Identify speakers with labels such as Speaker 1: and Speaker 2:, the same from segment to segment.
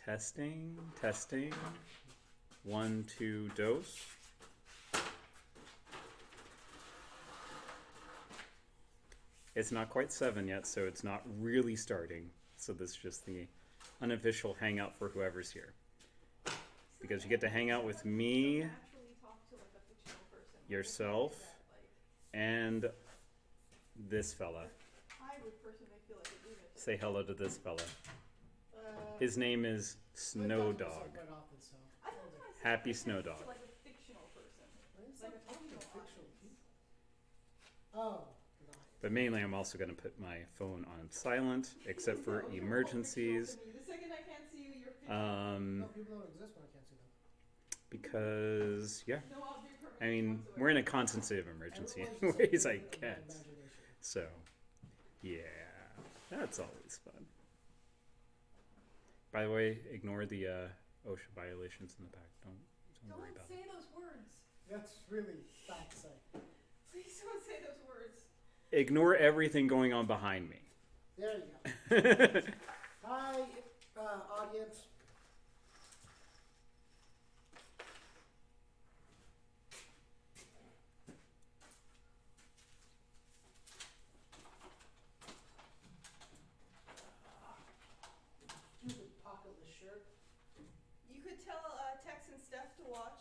Speaker 1: Testing, testing. 1, 2, dose. It's not quite 7 yet, so it's not really starting. So this is just the unofficial hangout for whoever's here. Because you get to hang out with me, yourself, and this fella.
Speaker 2: I would personally feel like a unit.
Speaker 1: Say hello to this fella. His name is Snow Dog. Happy Snow Dog.
Speaker 2: Like a fictional person.
Speaker 3: Like a fictional people. Oh.
Speaker 1: But mainly I'm also going to put my phone on silent, except for emergencies.
Speaker 2: The second I can't see you, you're
Speaker 3: No, people don't exist when I can't see them.
Speaker 1: Because, yeah.
Speaker 2: no object permanent
Speaker 1: I mean,
Speaker 2: whatsoever.
Speaker 1: we're in a constant state of emergency in ways I can't. So, yeah. That's always fun. By the way, ignore the OSHA violations in the back. Don't worry about it.
Speaker 2: Don't say those words.
Speaker 3: That's really bad to say.
Speaker 2: Please don't say those words.
Speaker 1: Ignore everything going on behind me.
Speaker 3: There you go. Hi, audience. Stupid pocketless shirt.
Speaker 2: You could tell Tex and Steph to watch.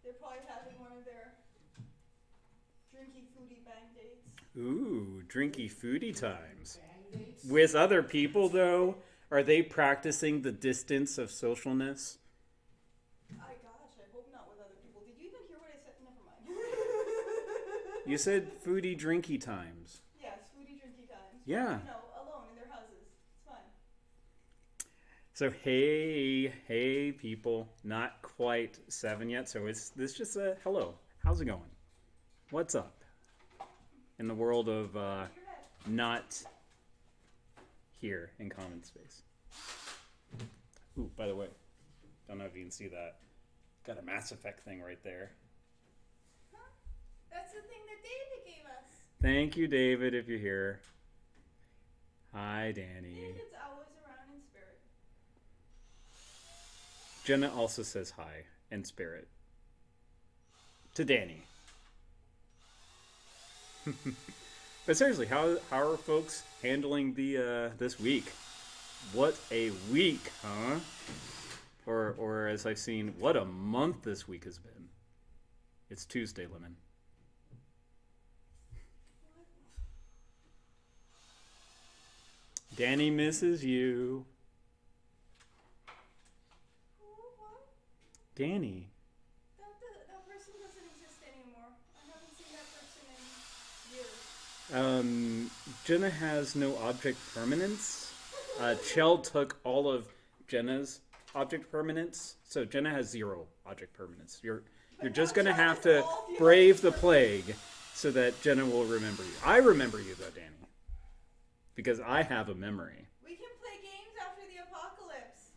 Speaker 2: They're probably having one of their drinky foodie bang dates.
Speaker 1: Ooh, drinky foodie times.
Speaker 3: Bang dates.
Speaker 1: With other people, though, are they practicing the distance of socialness?
Speaker 2: I hope not with other people. Did you even hear what I said? Never mind.
Speaker 1: You said foodie drinky times.
Speaker 2: Yes, foodie drinky times.
Speaker 1: Yeah.
Speaker 2: You know, alone in their houses. It's fun.
Speaker 1: So hey people, not quite 7 yet, so it's this just a hello. How's it going? What's up? In the world of not here in Commonspace. Ooh, by the way, don't know if you can see that. Got a Mass Effect thing right there.
Speaker 2: Huh? That's the thing that David gave us.
Speaker 1: Thank you, David, if you're here. Hi, Danny.
Speaker 2: David's always around in spirit.
Speaker 1: Jenna also says hi in spirit. To Danny. But seriously, how are folks handling the this week? What a week, huh? Or as I've seen, what a month this week has been. It's Tuesday, Lemon. Danny misses you.
Speaker 2: What?
Speaker 1: Danny.
Speaker 2: That person doesn't exist anymore. I haven't seen that person in years.
Speaker 1: Jenna has no object permanence. Chell took all of Jenna's object permanence, so Jenna has 0 object permanence. You're just gonna have to brave the plague so that Jenna will remember you. I remember you though, Danny, because I have a memory.
Speaker 2: We can play games after the apocalypse.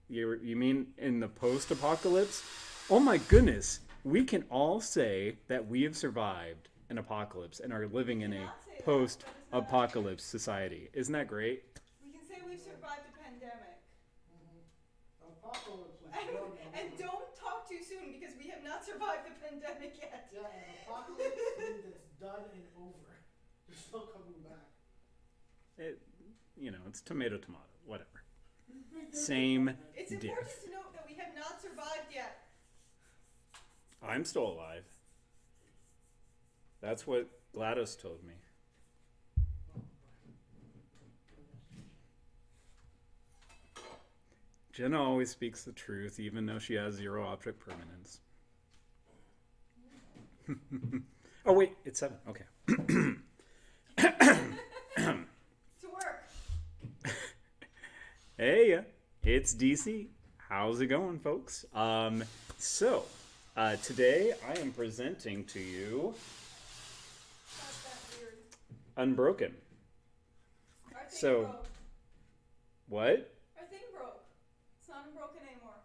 Speaker 1: You mean in the post-apocalypse? Oh my goodness, we can all say that we have survived an apocalypse and are living in a post-apocalypse society. Isn't that great?
Speaker 2: We can say we've survived a pandemic.
Speaker 3: Apocalypse.
Speaker 2: And don't talk too soon because we have not survived the pandemic yet.
Speaker 3: Yeah, an apocalypse means it's done and over. It's still coming back.
Speaker 1: It's tomato, whatever. Same
Speaker 2: It's
Speaker 1: diff.
Speaker 2: important to note that we have not survived yet.
Speaker 1: I'm still alive. That's what GLaDOS told me. Jenna always speaks the truth, even though she has 0 object permanence. Oh, wait, it's 7. Okay.
Speaker 2: To work.
Speaker 1: Hey, it's DC. How's it going, folks? So, today I am presenting to you
Speaker 2: That's that weird.
Speaker 1: Unbroken.
Speaker 2: Our thing
Speaker 1: So-
Speaker 2: broke.
Speaker 1: What?
Speaker 2: Our thing broke. It's not unbroken anymore.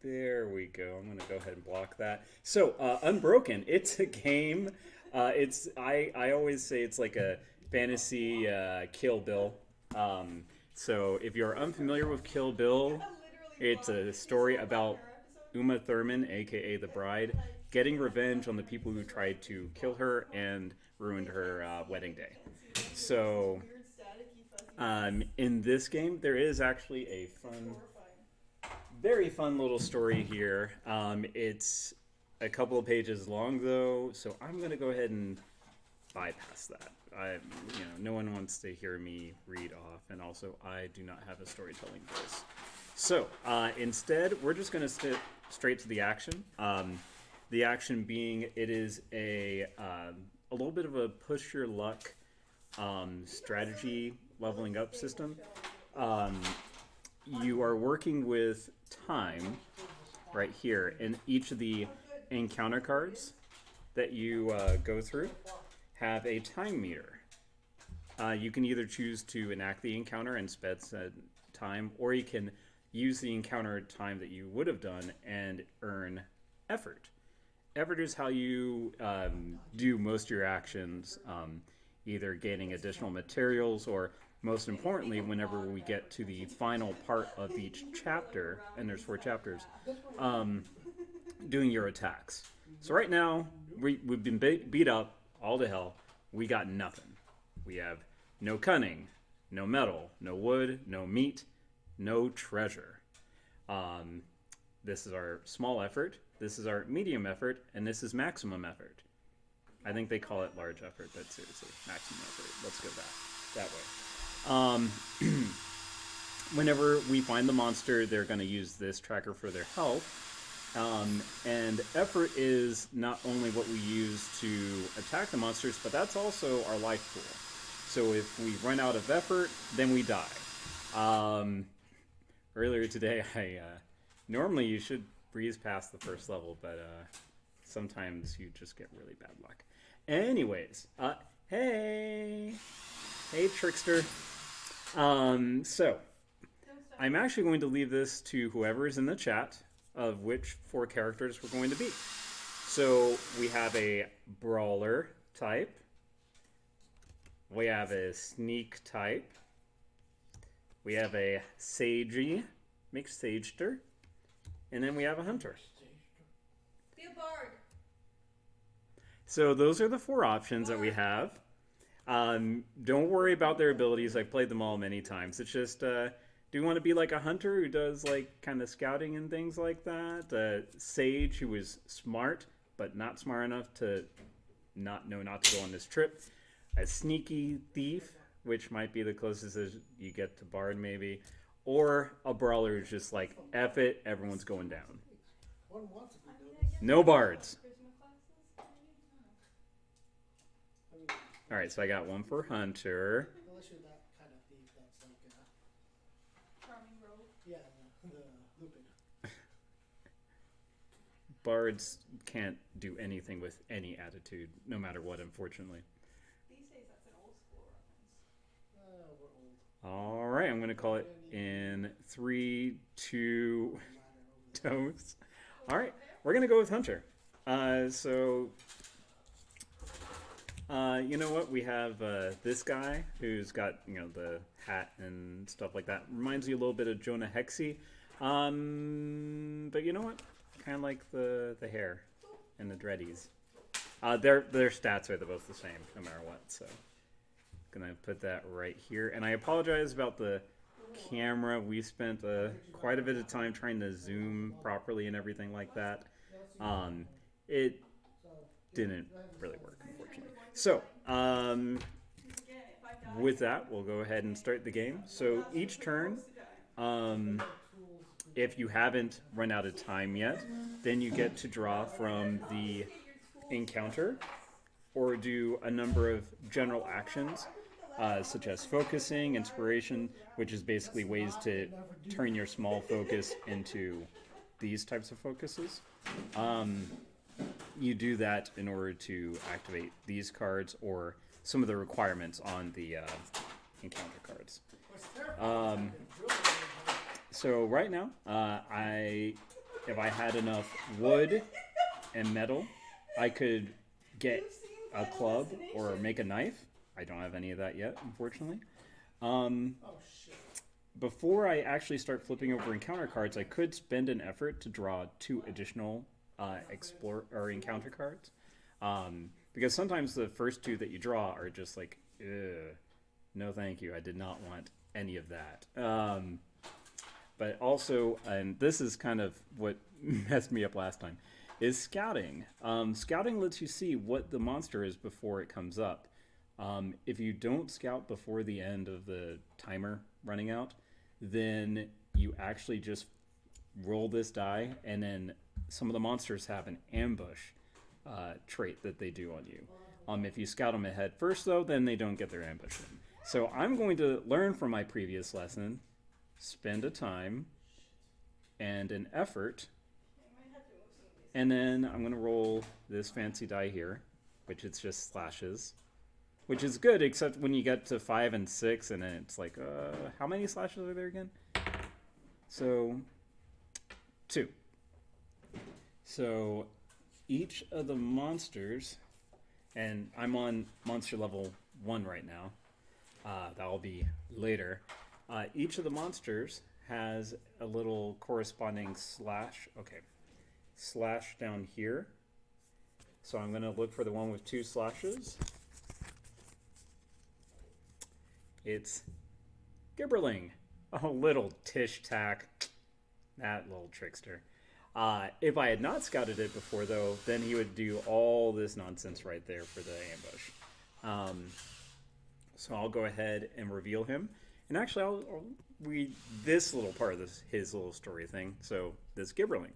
Speaker 1: There we go. I'm gonna go ahead and block that. So, Unbroken. It's a game. I always say it's like a fantasy Kill Bill. So if you're unfamiliar with Kill Bill, it's a story about Uma Thurman, aka the bride, getting revenge on the people who tried to kill her and ruined her wedding day. So in this game, there is actually a fun, very fun little story here. It's a couple of pages long though, so I'm gonna go ahead and bypass that. No one wants to hear me read off, and also I do not have a storytelling voice. So instead, we're just gonna straight to the action. The action being, it is a little bit of a push your luck strategy leveling up system. You are working with time right here, and each of the encounter cards that you go through have a time meter. You can either choose to enact the encounter and spend time, or you can use the encounter time that you would have done and earn effort. Effort is how you do most of your actions, either gaining additional materials or, most importantly, whenever we get to the final part of each chapter, and there's 4 chapters, doing your attacks. So right now, we've been beat up all to hell. We got nothing. We have no cunning, no metal, no wood, no meat, no treasure. This is our small effort, this is our medium effort, and this is maximum effort. I think they call it large effort, but seriously, maximum effort. Let's go that way. Whenever we find the monster, they're going to use this tracker for their health. And effort is not only what we use to attack the monsters, but that's also our life pool. So if we run out of effort, then we die. Earlier today, normally you should breeze past the first level, but sometimes you just get really bad luck. Anyways, hey trickster. So I'm actually going to leave this to whoever's in the chat of which 4 characters we're going to be. So we have a brawler type. We have a sneak type. We have a sagey, mixed sagester. And then we have a hunter.
Speaker 2: Be a bard.
Speaker 1: So those are the 4 options that we have. Don't worry about their abilities. I've played them all many times. It's just, do you want to be like a hunter who does like kind of scouting and things like that? Sage who is smart, but not smart enough to not to go on this trip. A sneaky thief, which might be the closest as you get to bard maybe. Or a brawler who's just like, F it, everyone's going down.
Speaker 3: One wants to be
Speaker 1: No bards.
Speaker 3: I mean,
Speaker 1: Alright, so I got one for hunter.
Speaker 3: unless you're that kind of thief that's like,
Speaker 2: Charming rogue.
Speaker 3: yeah, the Lupin.
Speaker 1: Bards can't do anything with any attitude, no matter what, unfortunately.
Speaker 2: These days, that's an old school reference.
Speaker 3: We're old.
Speaker 1: Alright, I'm going to call it in 3, 2, toes. Alright, we're going to go with hunter. You know what? We have this guy who's got, the hat and stuff like that. Reminds you a little bit of Jonah Hexy. But you know what? Kind of like the hair and the dreadies. Their stats are both the same, no matter what. So, gonna put that right here. And I apologize about the camera. We spent quite a bit of time trying to zoom properly and everything like that. It didn't really work, unfortunately. So, with that, we'll go ahead and start the game. So each turn, if you haven't run out of time yet, then you get to draw from the encounter or do a number of general actions, such as focusing, inspiration, which is basically ways to turn your small focus into these types of focuses. You do that in order to activate these cards or some of the requirements on the encounter cards. So right now, if I had enough wood and metal, I could get a club or make a knife. I don't have any of that yet, unfortunately. before I actually start flipping over encounter cards, I could spend an effort to draw 2 additional explore or encounter cards. Because sometimes the first 2 that you draw are just like, ugh, no thank you, I did not want any of that. But also, and this is kind of what messed me up last time, is scouting. Scouting lets you see what the monster is before it comes up. If you don't scout before the end of the timer running out, then you actually just roll this die, and then some of the monsters have an ambush trait that they do on you. If you scout them ahead first, though, then they don't get their ambush in. So I'm going to learn from my previous lesson, spend a time and an effort, and then I'm going to roll this fancy die here, which it's just slashes, which is good, except when you get to 5 and 6, and then it's like, how many slashes are there again? So, 2. So, each of the monsters, and I'm on monster level 1 right now. That'll be later. Each of the monsters has a little corresponding slash. Okay, slash down here. So I'm going to look for the one with 2 slashes. It's Gibberling. Oh, little Tish Tack. That little trickster. If I had not scouted it before, though, then he would do all this nonsense right there for the ambush. So I'll go ahead and reveal him. And actually, I'll read this little part of his little story thing. So, this Gibberling.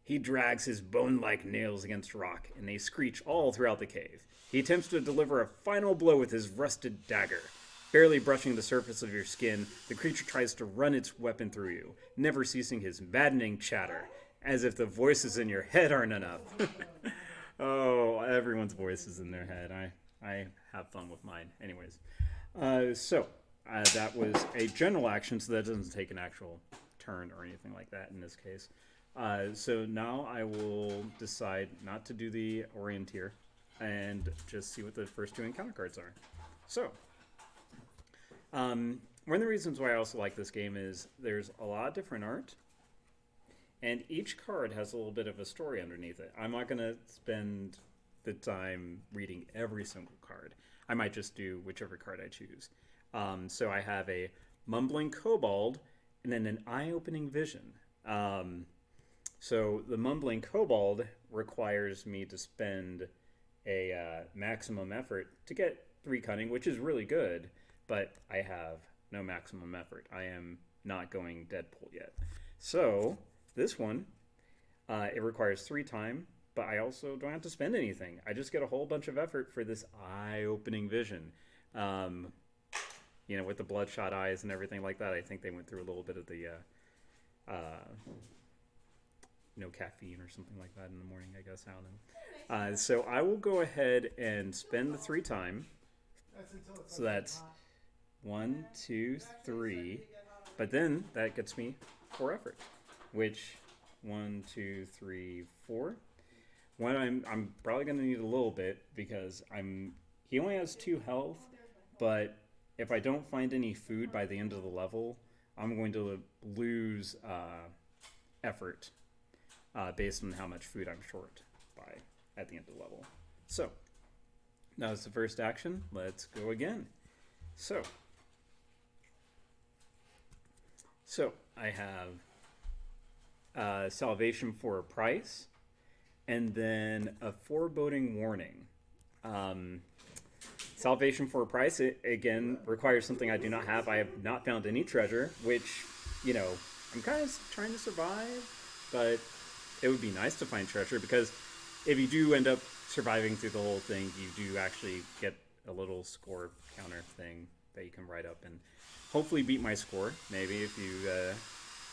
Speaker 1: He drags his bone-like nails against rock, and they screech all throughout the cave. He attempts to deliver a final blow with his rusted dagger. Barely brushing the surface of your skin, the creature tries to run its weapon through you, never ceasing his maddening chatter, as if the voices in your head aren't enough. Oh, everyone's voice is in their head. I have fun with mine. Anyways, that was a general action, so that doesn't take an actual turn or anything like that in this case. So now I will decide not to do the Orienteer and just see what the first 2 encounter cards are. So, one of the reasons why I also like this game is there's a lot of different art, and each card has a little bit of a story underneath it. I'm not going to spend the time reading every single card. I might just do whichever card I choose. So I have a Mumbling Kobold and then an Eye-Opening Vision. So the Mumbling Kobold requires me to spend a maximum effort to get 3 cunning, which is really good, but I have no maximum effort. I am not going Deadpool yet. So this one, it requires 3 time, but I also don't have to spend anything. I just get a whole bunch of effort for this Eye-Opening Vision. With the bloodshot eyes and everything like that. I think they went through a little bit of the no caffeine or something like that in the morning, I guess. I don't know. So I will go ahead and spend the 3 time. So that's 1, 2, 3. But then that gets me 4 effort, which 1, 2, 3, 4. When I'm probably going to need a little bit because he only has 2 health, but if I don't find any food by the end of the level, I'm going to lose effort based on how much food I'm short by at the end of the level. So, that was the first action. Let's go again. So I have Salvation for a Price, and then a Foreboding Warning. Salvation for a Price, it again requires something I do not have. I have not found any treasure, which, I'm kind of trying to survive, but it would be nice to find treasure, because if you do end up surviving through the whole thing, you do actually get a little score counter thing that you can write up and hopefully beat my score, maybe, if you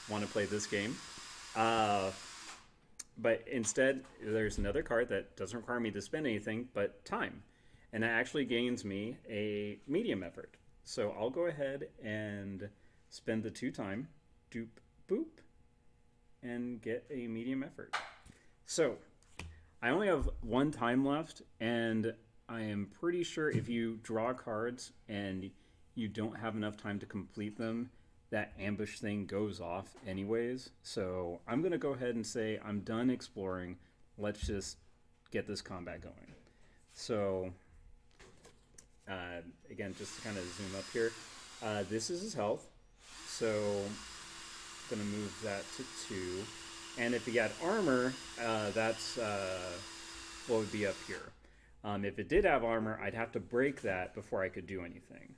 Speaker 1: want to play this game. But instead, there's another card that doesn't require me to spend anything but time. And that actually gains me a medium effort. So I'll go ahead and spend the 2 time, doop, boop, and get a medium effort. So I only have 1 time left, and I am pretty sure if you draw cards and you don't have enough time to complete them, that ambush thing goes off anyways. So I'm going to go ahead and say I'm done exploring. Let's just get this combat going. So, again, just to kind of zoom up here, this is his health. So I'm going to move that to 2. And if he had armor, that's what would be up here. If it did have armor, I'd have to break that before I could do anything.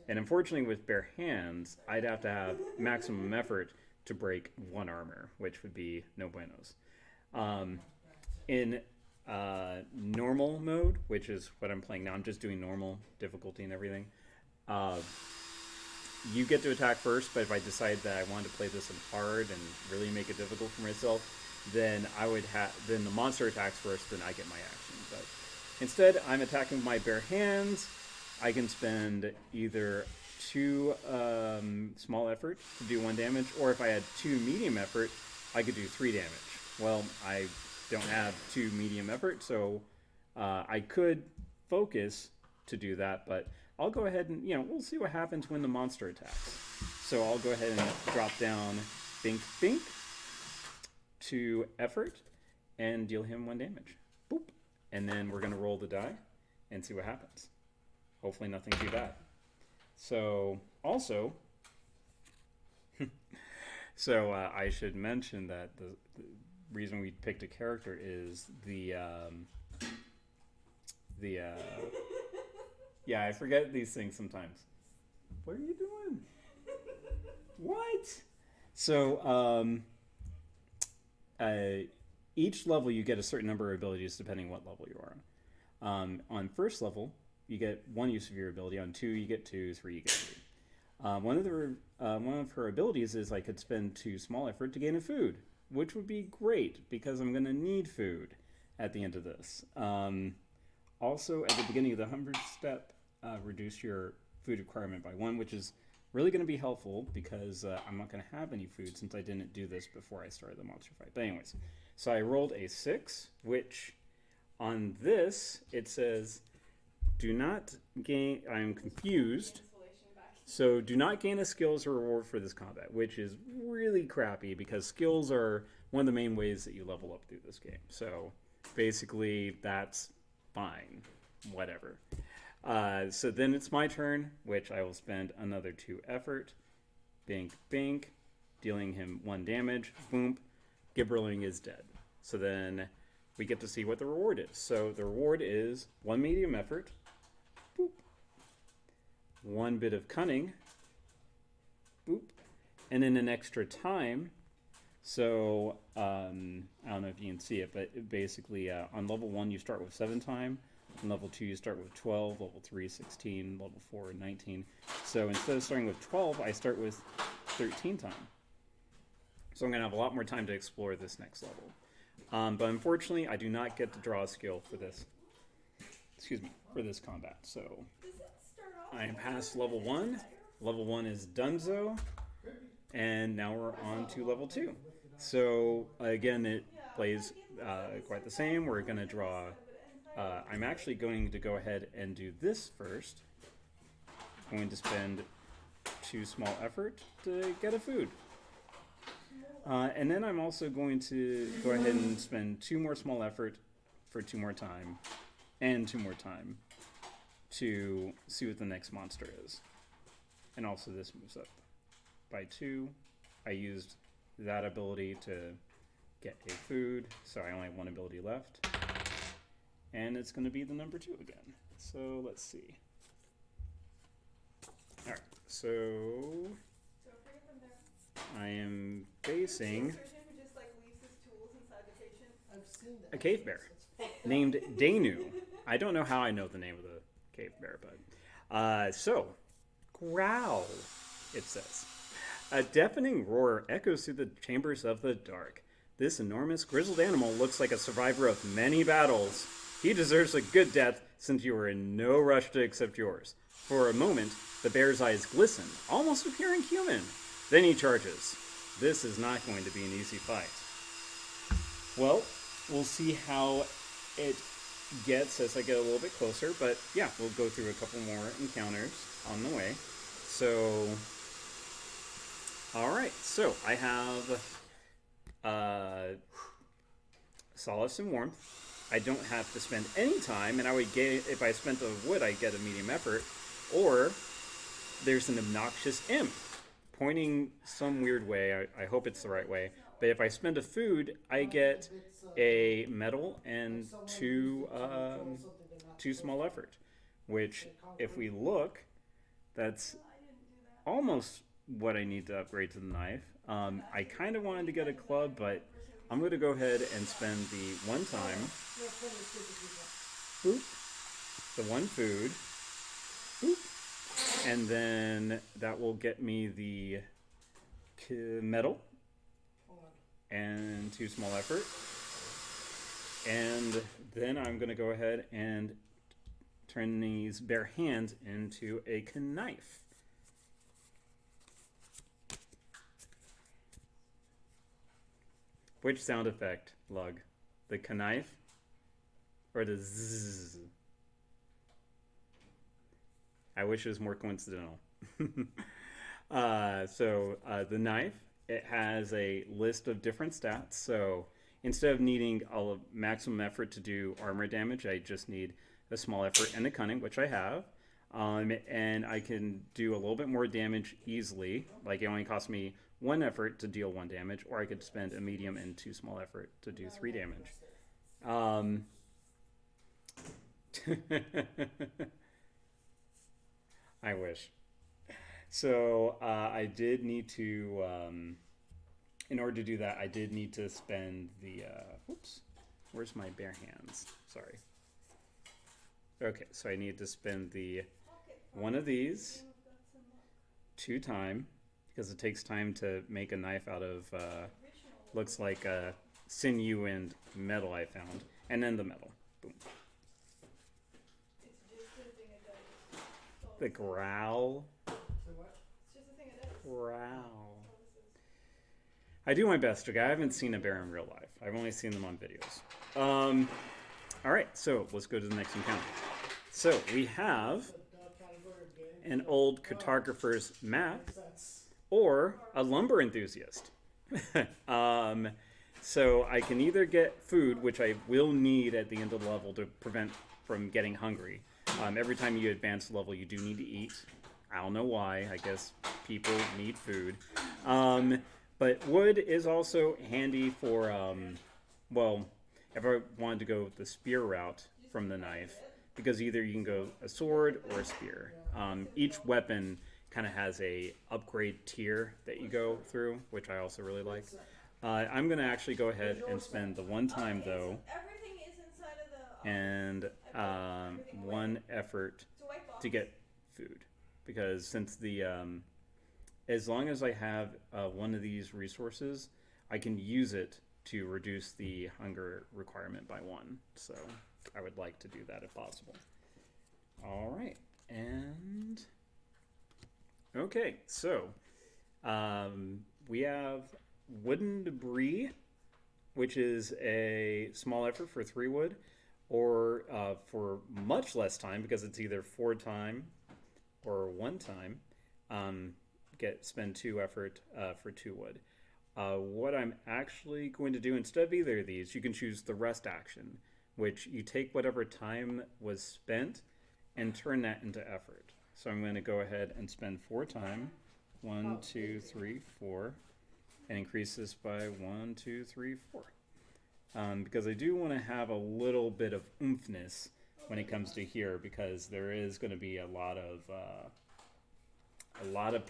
Speaker 1: And unfortunately, with bare hands, I'd have to have maximum effort to break 1 armor, which would be no buenos. In normal mode, which is what I'm playing now, I'm just doing normal difficulty and everything. You get to attack first, but if I decide that I wanted to play this in hard and really make it difficult for myself, then then the monster attacks first, then I get my action. But instead, I'm attacking with my bare hands. I can spend either 2 small effort to do 1 damage, or if I had 2 medium effort, I could do 3 damage. Well, I don't have 2 medium effort, so I could focus to do that, but I'll go ahead and, we'll see what happens when the monster attacks. So I'll go ahead and drop down Bink Bink to effort and deal him 1 damage. Boop. And then we're going to roll the die and see what happens. Hopefully nothing too bad. So, also, I should mention that the reason we picked a character is yeah, I forget these things sometimes. What are you doing? What? So, each level you get a certain number of abilities depending what level you are on. On first level, you get 1 use of your ability. On 2, you get 2. 3, you get 3. One of her abilities is I could spend 2 small effort to gain a food, which would be great because I'm going to need food at the end of this. Also, at the beginning of the 100th step, reduce your food requirement by 1, which is really going to be helpful because I'm not going to have any food since I didn't do this before I started the monster fight. But anyways, so I rolled a 6, which on this, it says, do not gain, I'm confused. So do not gain a skills or reward for this combat, which is really crappy because skills are one of the main ways that you level up through this game. So basically that's fine, whatever. So then it's my turn, which I will spend another 2 effort. Bink, bink, dealing him 1 damage. Boom, Gibberling is dead. So then we get to see what the reward is. So the reward is 1 medium effort. Boop. 1 bit of cunning. Boop. And then an extra time. So I don't know if you can see it, but basically on level 1 you start with 7 time. On level 2 you start with 12, level 3 16, level 4 19. So instead of starting with 12, I start with 13 time. So I'm going to have a lot more time to explore this next level. But unfortunately, I do not get to draw a skill for this. Excuse me, for this combat. So I am past level 1. Level 1 is donezo. And now we're on to level 2. So again, it plays quite the same. We're going to draw. I'm actually going to go ahead and do this first. I'm going to spend 2 small effort to get a food. And then I'm also going to go ahead and spend 2 more small effort for 2 more time. And 2 more time to see what the next monster is. And also this moves up by 2. I used that ability to get a food, so I only have 1 ability left. And it's going to be the number 2 again. So let's see. Alright, so I am facing a cave bear named Danu. I don't know how I know the name of the cave bear, but so growl, it says. A deafening roar echoes through the chambers of the dark. This enormous grizzled animal looks like a survivor of many battles. He deserves a good death since you were in no rush to accept yours. For a moment, the bear's eyes glisten, almost appearing human. Then he charges. This is not going to be an easy fight. Well, we'll see how it gets as I get a little bit closer, but yeah, we'll go through a couple more encounters on the way. So All right, so I have solace and warmth. I don't have to spend any time, and I would get, if I spent a wood, I'd get a medium effort. Or there's an obnoxious imp pointing some weird way. I hope it's the right way. But if I spend a food, I get a metal and two small effort. Which, if we look, that's
Speaker 2: I didn't do that.
Speaker 1: almost what I need to upgrade to the knife. I kind of wanted to get a club, but I'm going to go ahead and spend the one time, boop, the one food, boop, and then that will get me the metal and two small effort. And then I'm going to go ahead and turn these bare hands into a knife. Which sound effect, Lug? The knife or the zzz? I wish it was more coincidental. The knife, it has a list of different stats. So instead of needing a maximum effort to do armor damage, I just need a small effort and a cunning, which I have. And I can do a little bit more damage easily. Like it only costs me one effort to deal one damage, or I could spend a medium and two small effort to do 3 damage. I wish. So I did need to, in order to do that, I did need to spend the, whoops, where's my bare hands? Sorry. Okay, so I need to spend the one of these 2 times, because it takes time to make a knife out of, looks like sinew and metal I found, and then the metal. Boom.
Speaker 2: It's just a thing of dice.
Speaker 1: The growl.
Speaker 3: So what?
Speaker 2: It's just a thing of dice.
Speaker 1: Growl.
Speaker 2: That's all this is.
Speaker 1: I do my best, okay? I haven't seen a bear in real life. I've only seen them on videos. All right, so let's go to the next encounter. So we have an old cartographer's map or a lumber enthusiast. So I can either get food, which I will need at the end of the level to prevent from getting hungry. Every time you advance the level, you do need to eat. I don't know why. I guess people need food. But wood is also handy for, well, if I wanted to go the spear route from the knife, because either you can go a sword or a spear. Each weapon kind of has a upgrade tier that you go through, which I also really like. I'm going to actually go ahead and spend the one time, though,
Speaker 2: Everything is inside of the.
Speaker 1: and one effort
Speaker 2: It's a white box.
Speaker 1: to get food. Because since the, as long as I have one of these resources, I can use it to reduce the hunger requirement by 1. So I would like to do that if possible. All right, and okay, so we have wooden debris, which is a small effort for 3 wood, or for much less time, because it's either 4 time or 1 time. Spend 2 effort for 2 wood. What I'm actually going to do instead of either of these, you can choose the rest action, which you take whatever time was spent and turn that into effort. So I'm going to go ahead and spend 4 time, 1, 2, 3, 4, and increase this by 1, 2, 3, 4. Because I do want to have a little bit of oomphness when it comes to here, because there is going to be a lot of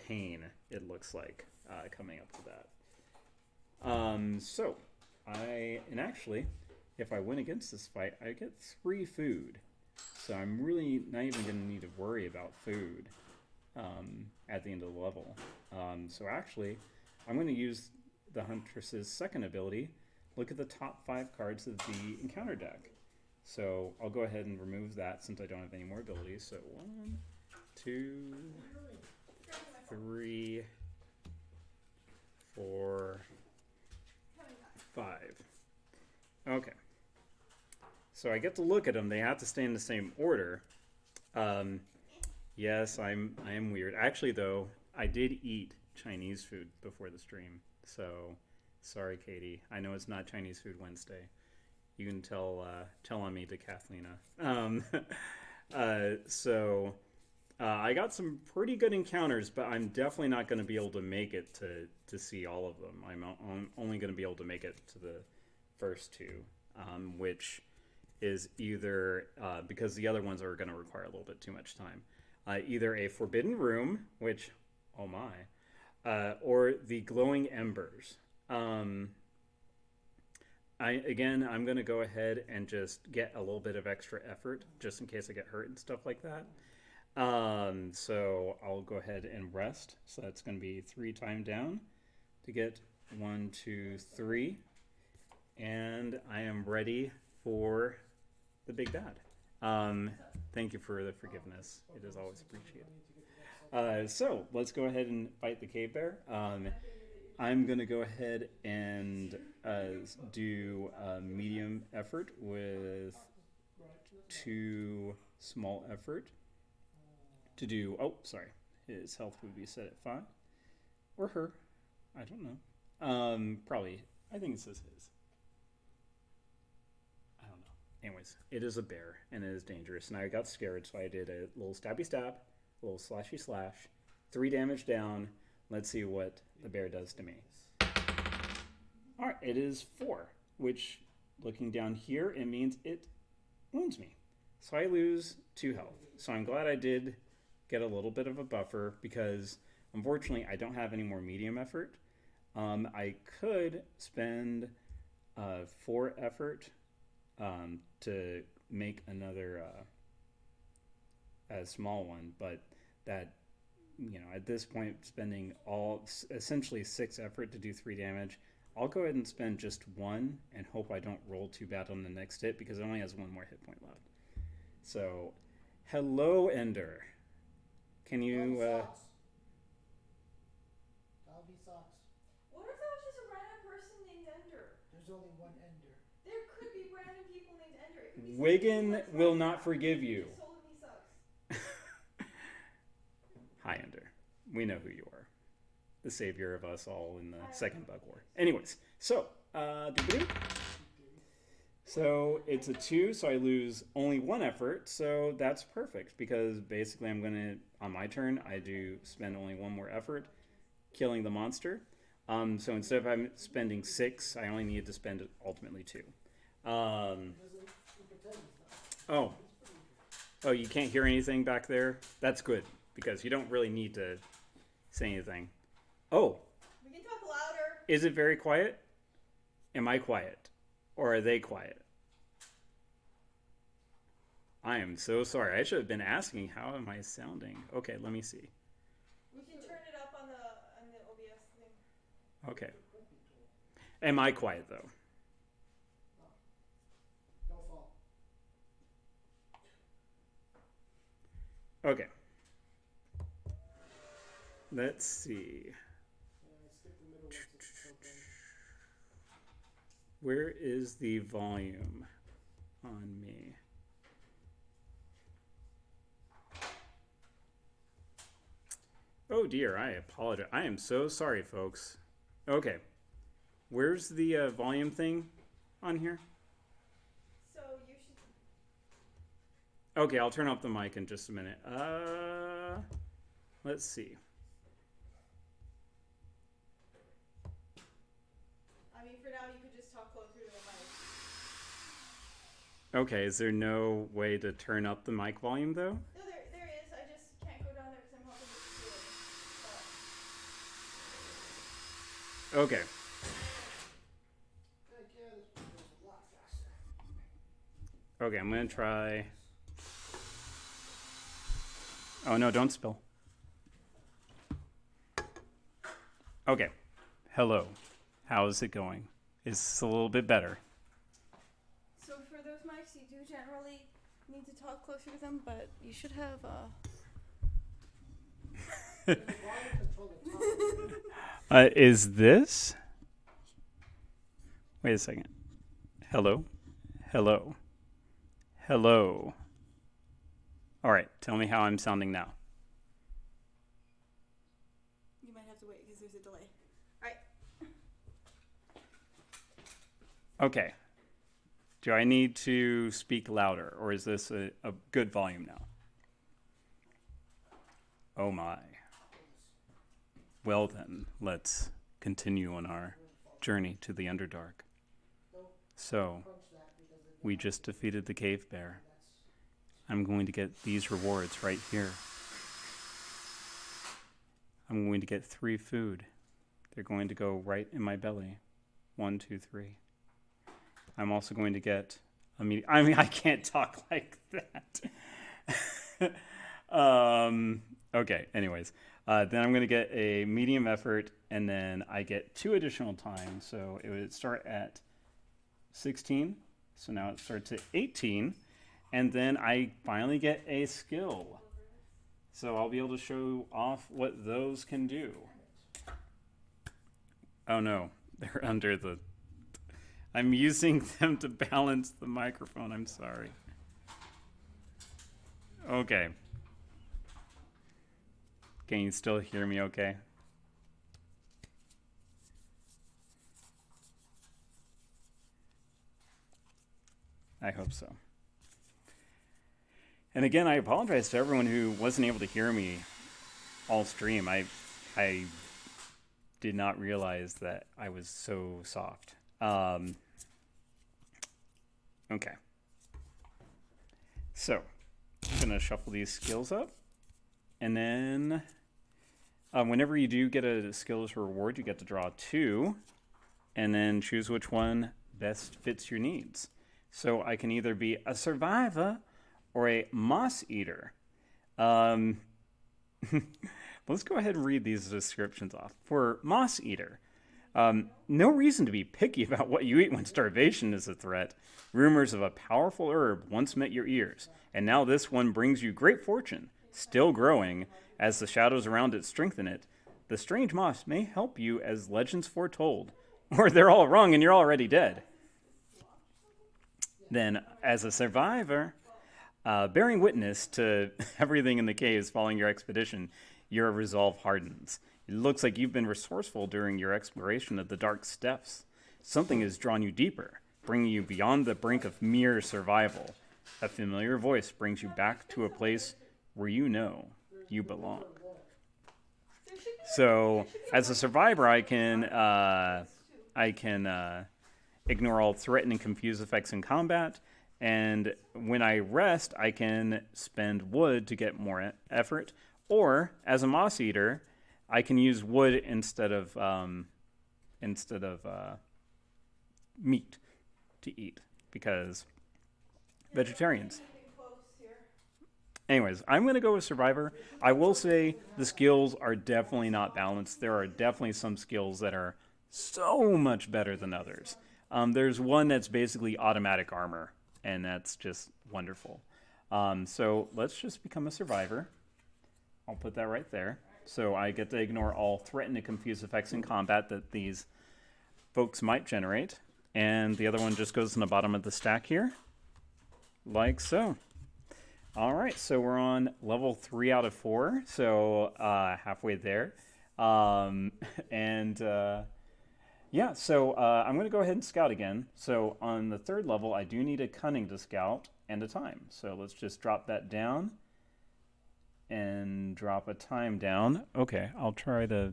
Speaker 1: pain, it looks like, coming up to that. And actually, if I win against this fight, I get 3 food. So I'm really not even going to need to worry about food at the end of the level. So actually, I'm going to use the Huntress's second ability. Look at the top 5 cards of the encounter deck. So I'll go ahead and remove that since I don't have any more abilities. So 1, 2, 3, 4, 5. Okay. So I get to look at them. They have to stay in the same order. Yes, I am weird. Actually, though, I did eat Chinese food before the stream. So, sorry, Katie. I know it's not Chinese Food Wednesday. You can tell on me to Kathleen. So I got some pretty good encounters, but I'm definitely not going to be able to make it to see all of them. I'm only going to be able to make it to the first two, which is either because the other ones are going to require a little bit too much time. Either a forbidden room, which, oh my, or the glowing embers. I'm going to go ahead and just get a little bit of extra effort just in case I get hurt and stuff like that. So I'll go ahead and rest. So that's going to be 3 time down to get 1, 2, 3. And I am ready for the big bad. Thank you for the forgiveness. It is always appreciated. So let's go ahead and fight the cave bear. I'm going to go ahead and do medium effort with 2 small effort to do, his health would be set at 5. Or her. I don't know. Probably, I think it says his. I don't know. Anyways, it is a bear and it is dangerous. And I got scared, so I did a little stabby stab, a little slashy slash, 3 damage down. Let's see what the bear does to me. All right, it is 4, which, looking down here, it means it wounds me. So I lose 2 health. So I'm glad I did get a little bit of a buffer because, unfortunately, I don't have any more medium effort. I could spend 4 effort to make another a small one, but that, at this point, spending essentially 6 effort to do 3 damage, I'll go ahead and spend just 1 and hope I don't roll too bad on the next hit because it only has 1 more hit point left. So, hello, Ender. Can you?
Speaker 3: Dalby socks.
Speaker 2: What if that was just a random person named Ender?
Speaker 3: There's only one Ender.
Speaker 2: There could be random people named Ender. It could be
Speaker 1: Wigan will not forgive you.
Speaker 2: Just told him he sucks.
Speaker 1: Hi, Ender. We know who you are. The savior of us all in the second bug war. Anyways, so, so it's a 2, so I lose only 1 effort, so that's perfect, because basically I'm going to, on my turn, I do spend only 1 more effort, killing the monster. So instead of I'm spending 6, I only need to spend ultimately 2. Oh, you can't hear anything back there? That's good, because you don't really need to say anything. Oh.
Speaker 2: We can talk louder.
Speaker 1: Is it very quiet? Am I quiet? Or are they quiet? I am so sorry. I should have been asking, how am I sounding? Okay, let me see.
Speaker 2: We can turn it up on the OBS thing.
Speaker 1: Okay. Am I quiet, though?
Speaker 3: Don't fall.
Speaker 1: Okay. Let's see.
Speaker 3: Skip the middle ones if it's okay.
Speaker 1: Where is the volume on me? Oh dear, I apologize. I am so sorry, folks. Okay. Where's the volume thing on here?
Speaker 2: So you should.
Speaker 1: Okay, I'll turn up the mic in just a minute. Let's see.
Speaker 2: I mean, for now, you could just talk closer to the mic.
Speaker 1: Okay, is there no way to turn up the mic volume, though?
Speaker 2: No, there is. I just can't go down there because I'm helping with the ceiling.
Speaker 1: Okay.
Speaker 3: Heck yeah, this one goes a lot faster.
Speaker 1: Okay, I'm going to try... Oh, no, don't spill. Okay. Hello. How's it going? Is this a little bit better?
Speaker 2: So for those mics, you do generally need to talk closer to them, but you should have
Speaker 3: There's a volume control at top.
Speaker 1: Is this? Wait a second. Hello? Hello? Hello? All right, tell me how I'm sounding now.
Speaker 2: You might have to wait because
Speaker 1: Okay. Do I need to speak louder, or is this a good volume now? Oh my. Well then, let's continue on our journey to the Underdark. So, we just defeated the cave bear. I'm going to get these rewards right here. I'm going to get 3 food. They're going to go right in my belly. 1, 2, 3. I'm also going to get a medium. I mean, I can't talk like that. Okay, anyways. Then I'm going to get a medium effort, and then I get 2 additional time. So it would start at 16. So now it starts at 18. And then I finally get a skill. So I'll be able to show off what those can do. Oh no, they're under the... I'm using them to balance the microphone, I'm sorry. Okay. Can you still hear me okay? I hope so. And again, I apologize to everyone who wasn't able to hear me all stream. I did not realize that I was so soft. Okay. So, I'm going to shuffle these skills up. And then, whenever you do get a skills reward, you get to draw 2. And then choose which one best fits your needs. So, I can either be a survivor or a moss eater. Let's go ahead and read these descriptions off. For moss eater, no reason to be picky about what you eat when starvation is a threat. Rumors of a powerful herb once met your ears, and now this one brings you great fortune, still growing, as the shadows around it strengthen it. The strange moss may help you as legends foretold, or they're all wrong and you're already dead. Then, as a survivor, bearing witness to everything in the caves following your expedition, your resolve hardens. It looks like you've been resourceful during your exploration of the dark steppes. Something has drawn you deeper, bringing you beyond the brink of mere survival. A familiar voice brings you back to a place where you know you belong. So, as a survivor, I can ignore all threaten and confuse effects in combat. And when I rest, I can spend wood to get more effort. Or, as a moss eater, I can use wood instead of meat to eat, because vegetarians. Anyways, I'm going to go with survivor. I will say the skills are definitely not balanced. There are definitely some skills that are so much better than others. There's one that's basically automatic armor, and that's just wonderful. So let's just become a survivor. I'll put that right there. So I get to ignore all threaten and confuse effects in combat that these folks might generate. And the other one just goes in the bottom of the stack here, like so. All right, so we're on level 3 out of 4, so halfway there. Yeah, so I'm going to go ahead and scout again. So on the 3rd level, I do need a cunning to scout and a time. So let's just drop that down and drop a time down. Okay, I'll try to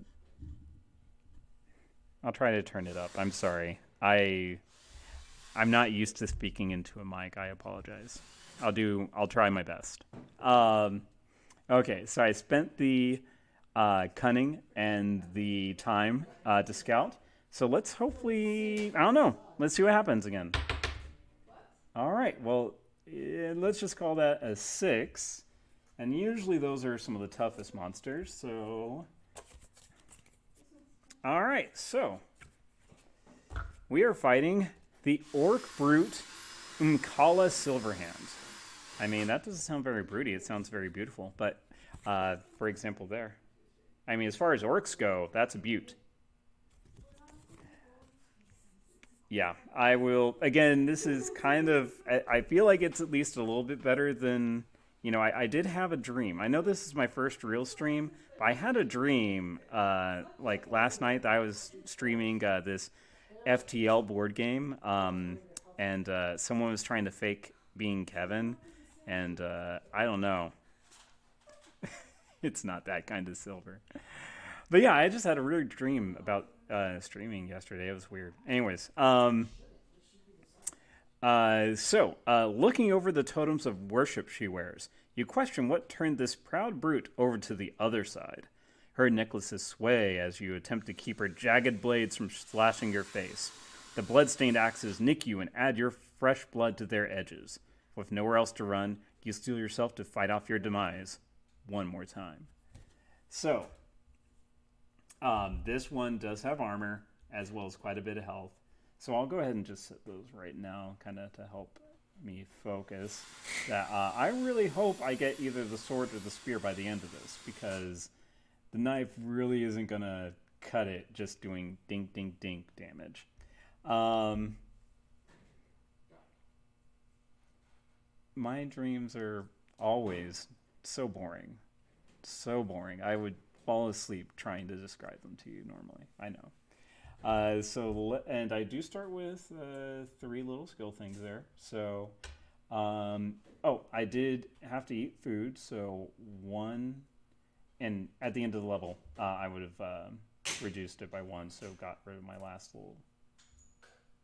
Speaker 1: turn it up. I'm sorry. I'm not used to speaking into a mic. I apologize. I'll try my best. Okay, so I spent the cunning and the time to scout. So let's hopefully, I don't know. Let's see what happens again. All right, well, let's just call that a 6. And usually those are some of the toughest monsters, so... All right, so we are fighting the Orc Brute Umkala Silverhand. I mean, that doesn't sound very broody. It sounds very beautiful. But, for example, there. I mean, as far as orcs go, that's a beaut. Yeah, I will... Again, this is kind of... I feel like it's at least a little bit better than... You know, I did have a dream. I know this is my first real stream, but I had a dream, like last night that I was streaming this FTL board game, and someone was trying to fake being Kevin, and I don't know. It's not that kind of silver. But yeah, I just had a weird dream about streaming yesterday. It was weird. Anyways, looking over the totems of worship she wears, you question what turned this proud brute over to the other side. Her necklaces sway as you attempt to keep her jagged blades from slashing your face. The blood-stained axes nick you and add your fresh blood to their edges. With nowhere else to run, you steel yourself to fight off your demise one more time. So, this one does have armor, as well as quite a bit of health. So I'll go ahead and just set those right now, kind of to help me focus. That I really hope I get either the sword or the spear by the end of this, because the knife really isn't going to cut it just doing dink, dink, dink damage. My dreams are always so boring. So boring. I would fall asleep trying to describe them to you normally. I know. And I do start with 3 little skill things there. So, I did have to eat food. So 1, and at the end of the level, I would have reduced it by 1. So got rid of my last little,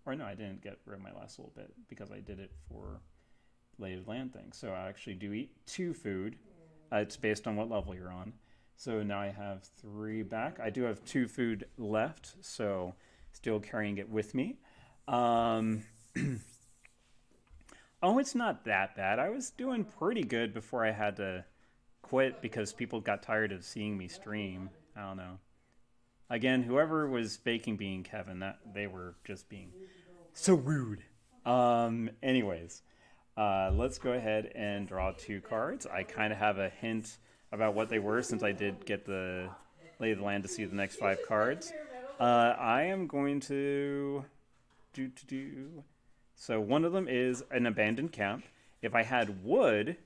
Speaker 1: or no, I didn't get rid of my last little bit because I did it for lay of land thing. So I actually do eat 2 food. It's based on what level you're on. So now I have 3 back. I do have 2 food left, so still carrying it with me. It's not that bad. I was doing pretty good before I had to quit because people got tired of seeing me stream. I don't know. Again, whoever was faking being Kevin, they were just being so rude. Anyways, let's go ahead and draw 2 cards. I kind of have a hint about what they were since I did get the lay of the land to see the next 5 cards. I am going to do. So one of them is an abandoned camp. If I had wood,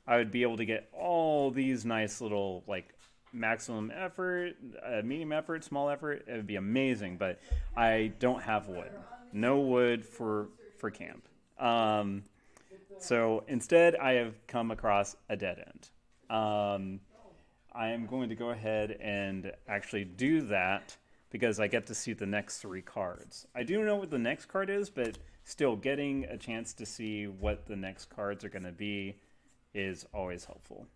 Speaker 1: I would be able to get all these nice little like maximum effort, medium effort, small effort. It would be amazing, but I don't have wood. No wood for camp. So instead, I have come across a dead end. I am going to go ahead and actually do that because I get to see the next 3 cards. I do know what the next card is, but still getting a chance to see what the next cards are going to be is always helpful.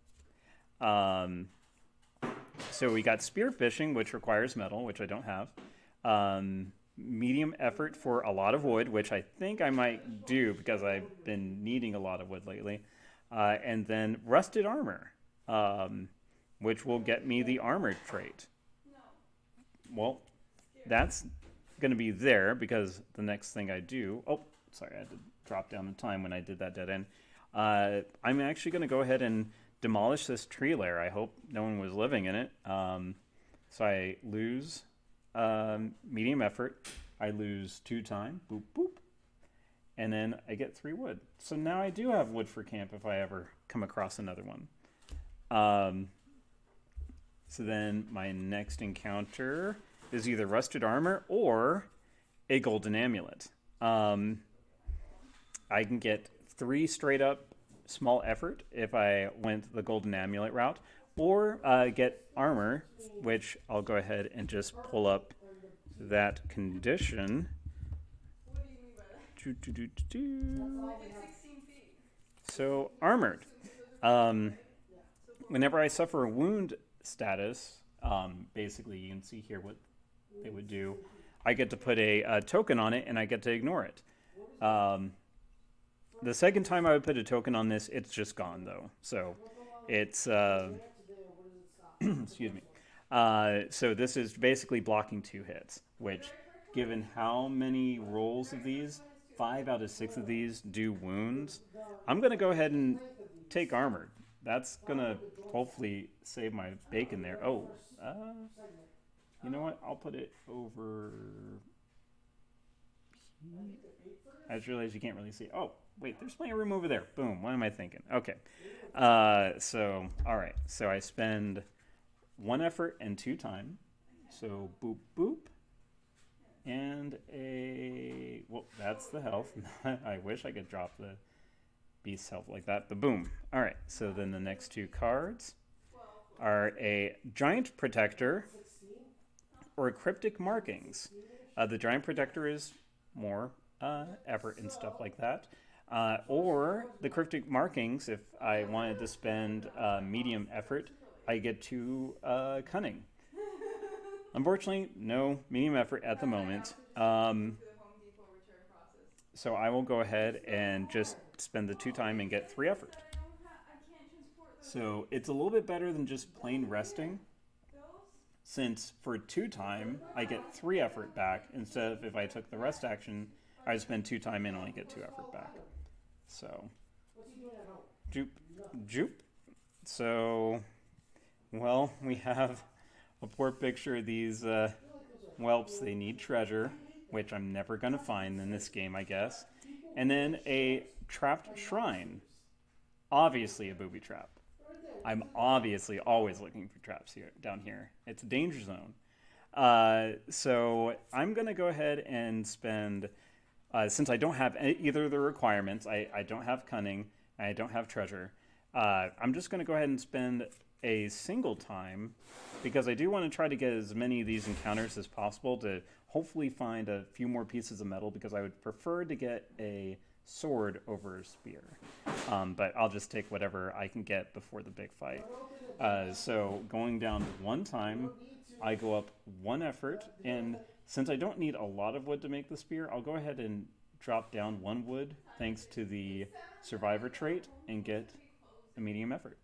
Speaker 1: So we got spearfishing, which requires metal, which I don't have. Medium effort for a lot of wood, which I think I might do because I've been needing a lot of wood lately. And then rusted armor, which will get me the armor trait. Well, that's going to be there because the next thing I do... Oh, sorry, I had to drop down the time when I did that dead end. I'm actually going to go ahead and demolish this tree lair. I hope no one was living in it. So I lose medium effort. I lose 2 time. Boop, boop. And then I get 3 wood. So now I do have wood for camp if I ever come across another one. So then my next encounter is either rusted armor or a golden amulet. I can get 3 straight up small effort if I went the golden amulet route, or get armor, which I'll go ahead and just pull up that condition.
Speaker 2: What do you mean by that? It's 16 feet.
Speaker 1: So armored. Whenever I suffer a wound status, basically you can see here what they would do. I get to put a token on it and I get to ignore it. The second time I would put a token on this, it's just gone though. So it's excuse me. So this is basically blocking 2 hits, which given how many rolls of these, 5 out of 6 of these do wounds, I'm going to go ahead and take armored. That's going to hopefully save my bacon there. Oh, you know what? I'll put it over... I just realized you can't really see. Oh, wait, there's plenty of room over there. Boom, what am I thinking? Okay. So, all right. So I spend 1 effort and 2 time. So boop, boop. And and a... Well, that's the health. I wish I could drop the beast's health like that, but boom. All right, so then the next two cards are a Giant Protector or Cryptic Markings. The Giant Protector is more effort and stuff like that. Or the Cryptic Markings, if I wanted to spend medium effort, I get 2 Cunning. Unfortunately, no medium effort at the moment. So I will go ahead and just spend the 2 time and get 3 effort. So it's a little bit better than just plain resting, since for 2 time I get 3 effort back instead of if I took the rest action, I spend 2 time and only get 2 effort back. So, joop, joop. So, well, we have a poor picture of these whelps. They need treasure, which I'm never going to find in this game, I guess. And then a trapped shrine. Obviously a booby trap. I'm obviously always looking for traps here down here. It's a danger zone. So I'm going to go ahead and spend, since I don't have either of the requirements, I don't have cunning, I don't have treasure, I'm just going to go ahead and spend a single time, because I do want to try to get as many of these encounters as possible to hopefully find a few more pieces of metal, because I would prefer to get a sword over a spear. But I'll just take whatever I can get before the big fight. So going down 1 time, I go up 1 effort, and since I don't need a lot of wood to make the spear, I'll go ahead and drop down 1 wood thanks to the survivor trait and get a medium effort.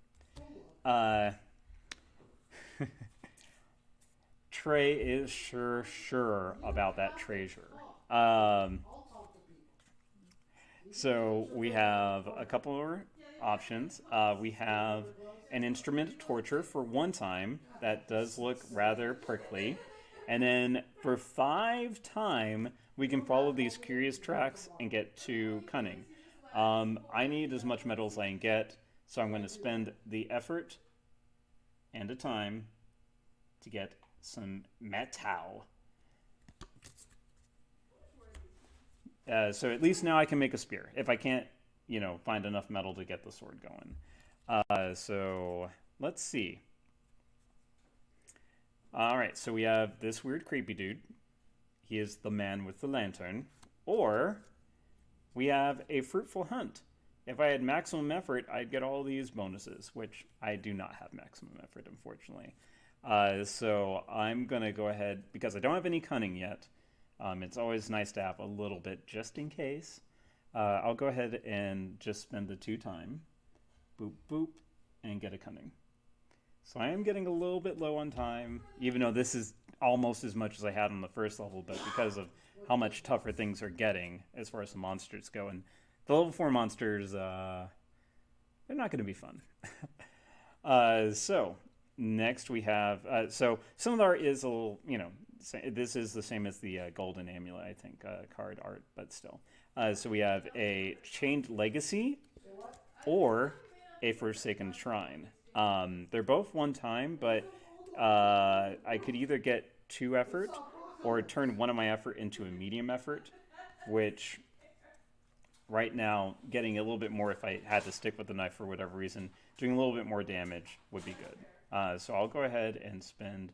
Speaker 1: Trey is sure about that treasure. So we have a couple of options. We have an instrument of torture for 1 time. That does look rather prickly. And then for 5 time, we can follow these curious tracks and get 2 cunning. I need as much metal as I can get, so I'm going to spend the effort and a time to get some metal. So at least now I can make a spear, if I can't, find enough metal to get the sword going. So let's see. All right, so we have this weird creepy dude. He is the man with the lantern. Or we have a fruitful hunt. If I had maximum effort, I'd get all these bonuses, which I do not have maximum effort, unfortunately. So I'm going to go ahead, because I don't have any cunning yet. It's always nice to have a little bit just in case. I'll go ahead and just spend the 2 time. Boop, boop, and get a cunning. So I am getting a little bit low on time, even though this is almost as much as I had on the first level, but because of how much tougher things are getting as far as the monsters go. And the level 4 monsters, they're not going to be fun. So next we have, so some of the art is a little, this is the same as the Golden Amulet, I think, card art, but still. So we have a Chained Legacy or a Forsaken Shrine. They're both 1 time, but I could either get 2 effort or turn 1 of my effort into a medium effort, which right now, getting a little bit more if I had to stick with the knife for whatever reason, doing a little bit more damage would be good. So I'll go ahead and spend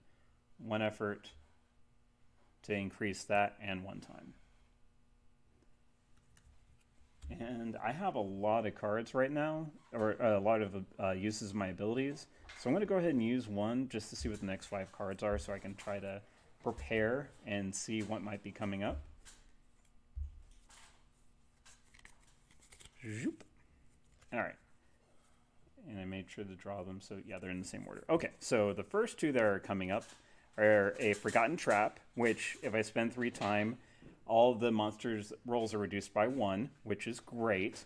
Speaker 1: 1 effort to increase that and 1 time. And I have a lot of cards right now, or a lot of uses of my abilities. So I'm going to go ahead and use 1 just to see what the next 5 cards are, so I can try to prepare and see what might be coming up. Zoop. All right. And I made sure to draw them, so yeah, they're in the same order. Okay, so the first 2 that are coming up are a Forgotten Trap, which if I spend 3 time, all of the monsters' rolls are reduced by 1, which is great.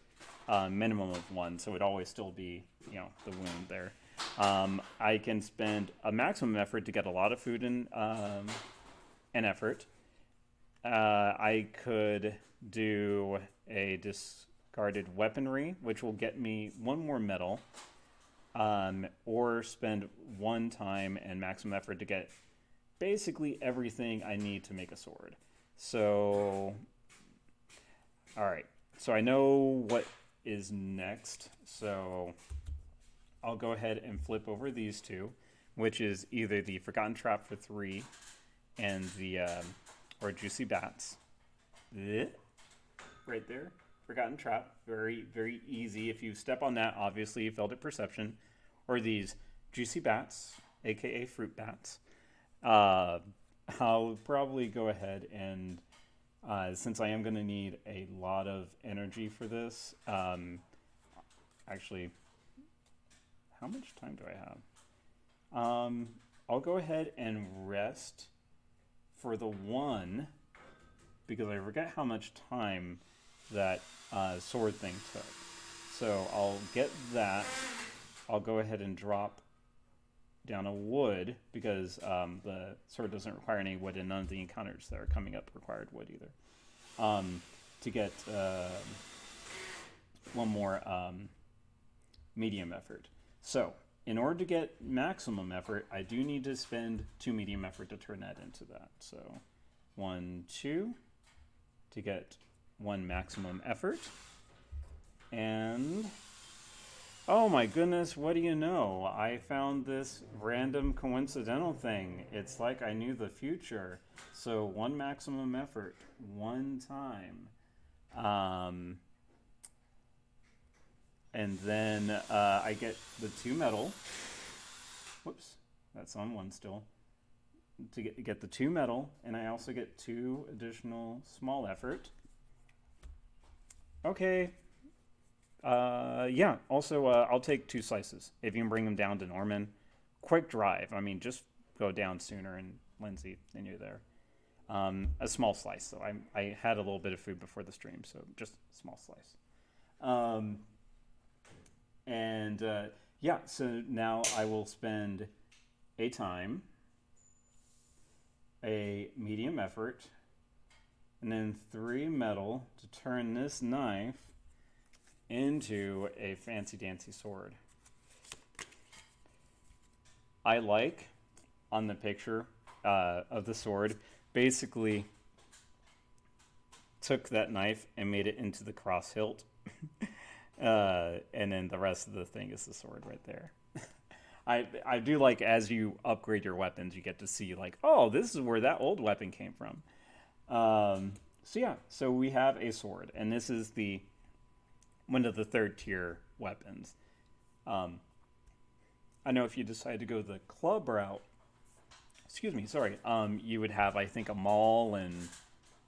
Speaker 1: Minimum of 1, so it'd always still be, the wound there. I can spend a maximum effort to get a lot of food and effort. I could do a discarded weaponry, which will get me 1 more metal, or spend 1 time and maximum effort to get basically everything I need to make a sword. So, all right. So I know what is next. So I'll go ahead and flip over these two, which is either the Forgotten Trap for 3 and the or Juicy Bats. Right there. Forgotten Trap. Very, very easy. If you step on that, obviously you failed at perception. Or these Juicy Bats, aka Fruit Bats. I'll probably go ahead and, since I am going to need a lot of energy for this, actually, how much time do I have? I'll go ahead and rest for the one, because I forget how much time that sword thing took. So I'll get that. I'll go ahead and drop down a wood, because the sword doesn't require any wood, and none of the encounters that are coming up required wood either. To get one more medium effort. So in order to get maximum effort, I do need to spend 2 medium effort to turn that into that. So 1, 2 to get 1 maximum effort. And oh my goodness, what do you know? I found this random coincidental thing. It's like I knew the future. So 1 maximum effort, 1 time. And then I get the 2 metal. Whoops, that's on 1 still. To get the 2 metal, and I also get 2 additional small effort. Okay. Yeah, also I'll take 2 slices. If you can bring them down to Norman. Quick drive. I mean, just go down sooner, and Lindsay, then you're there. A small slice, though. I had a little bit of food before the stream, so just a small slice. Yeah, so now I will spend a time, a medium effort, and then 3 metal to turn this knife into a fancy dancy sword. I like, on the picture of the sword, basically took that knife and made it into the cross hilt. And then the rest of the thing is the sword right there. I do like, as you upgrade your weapons, you get to see like, oh, this is where that old weapon came from. So yeah, so we have a sword, and this is one of the 3rd tier weapons. I know if you decide to go the club route, you would have, I think, a maul and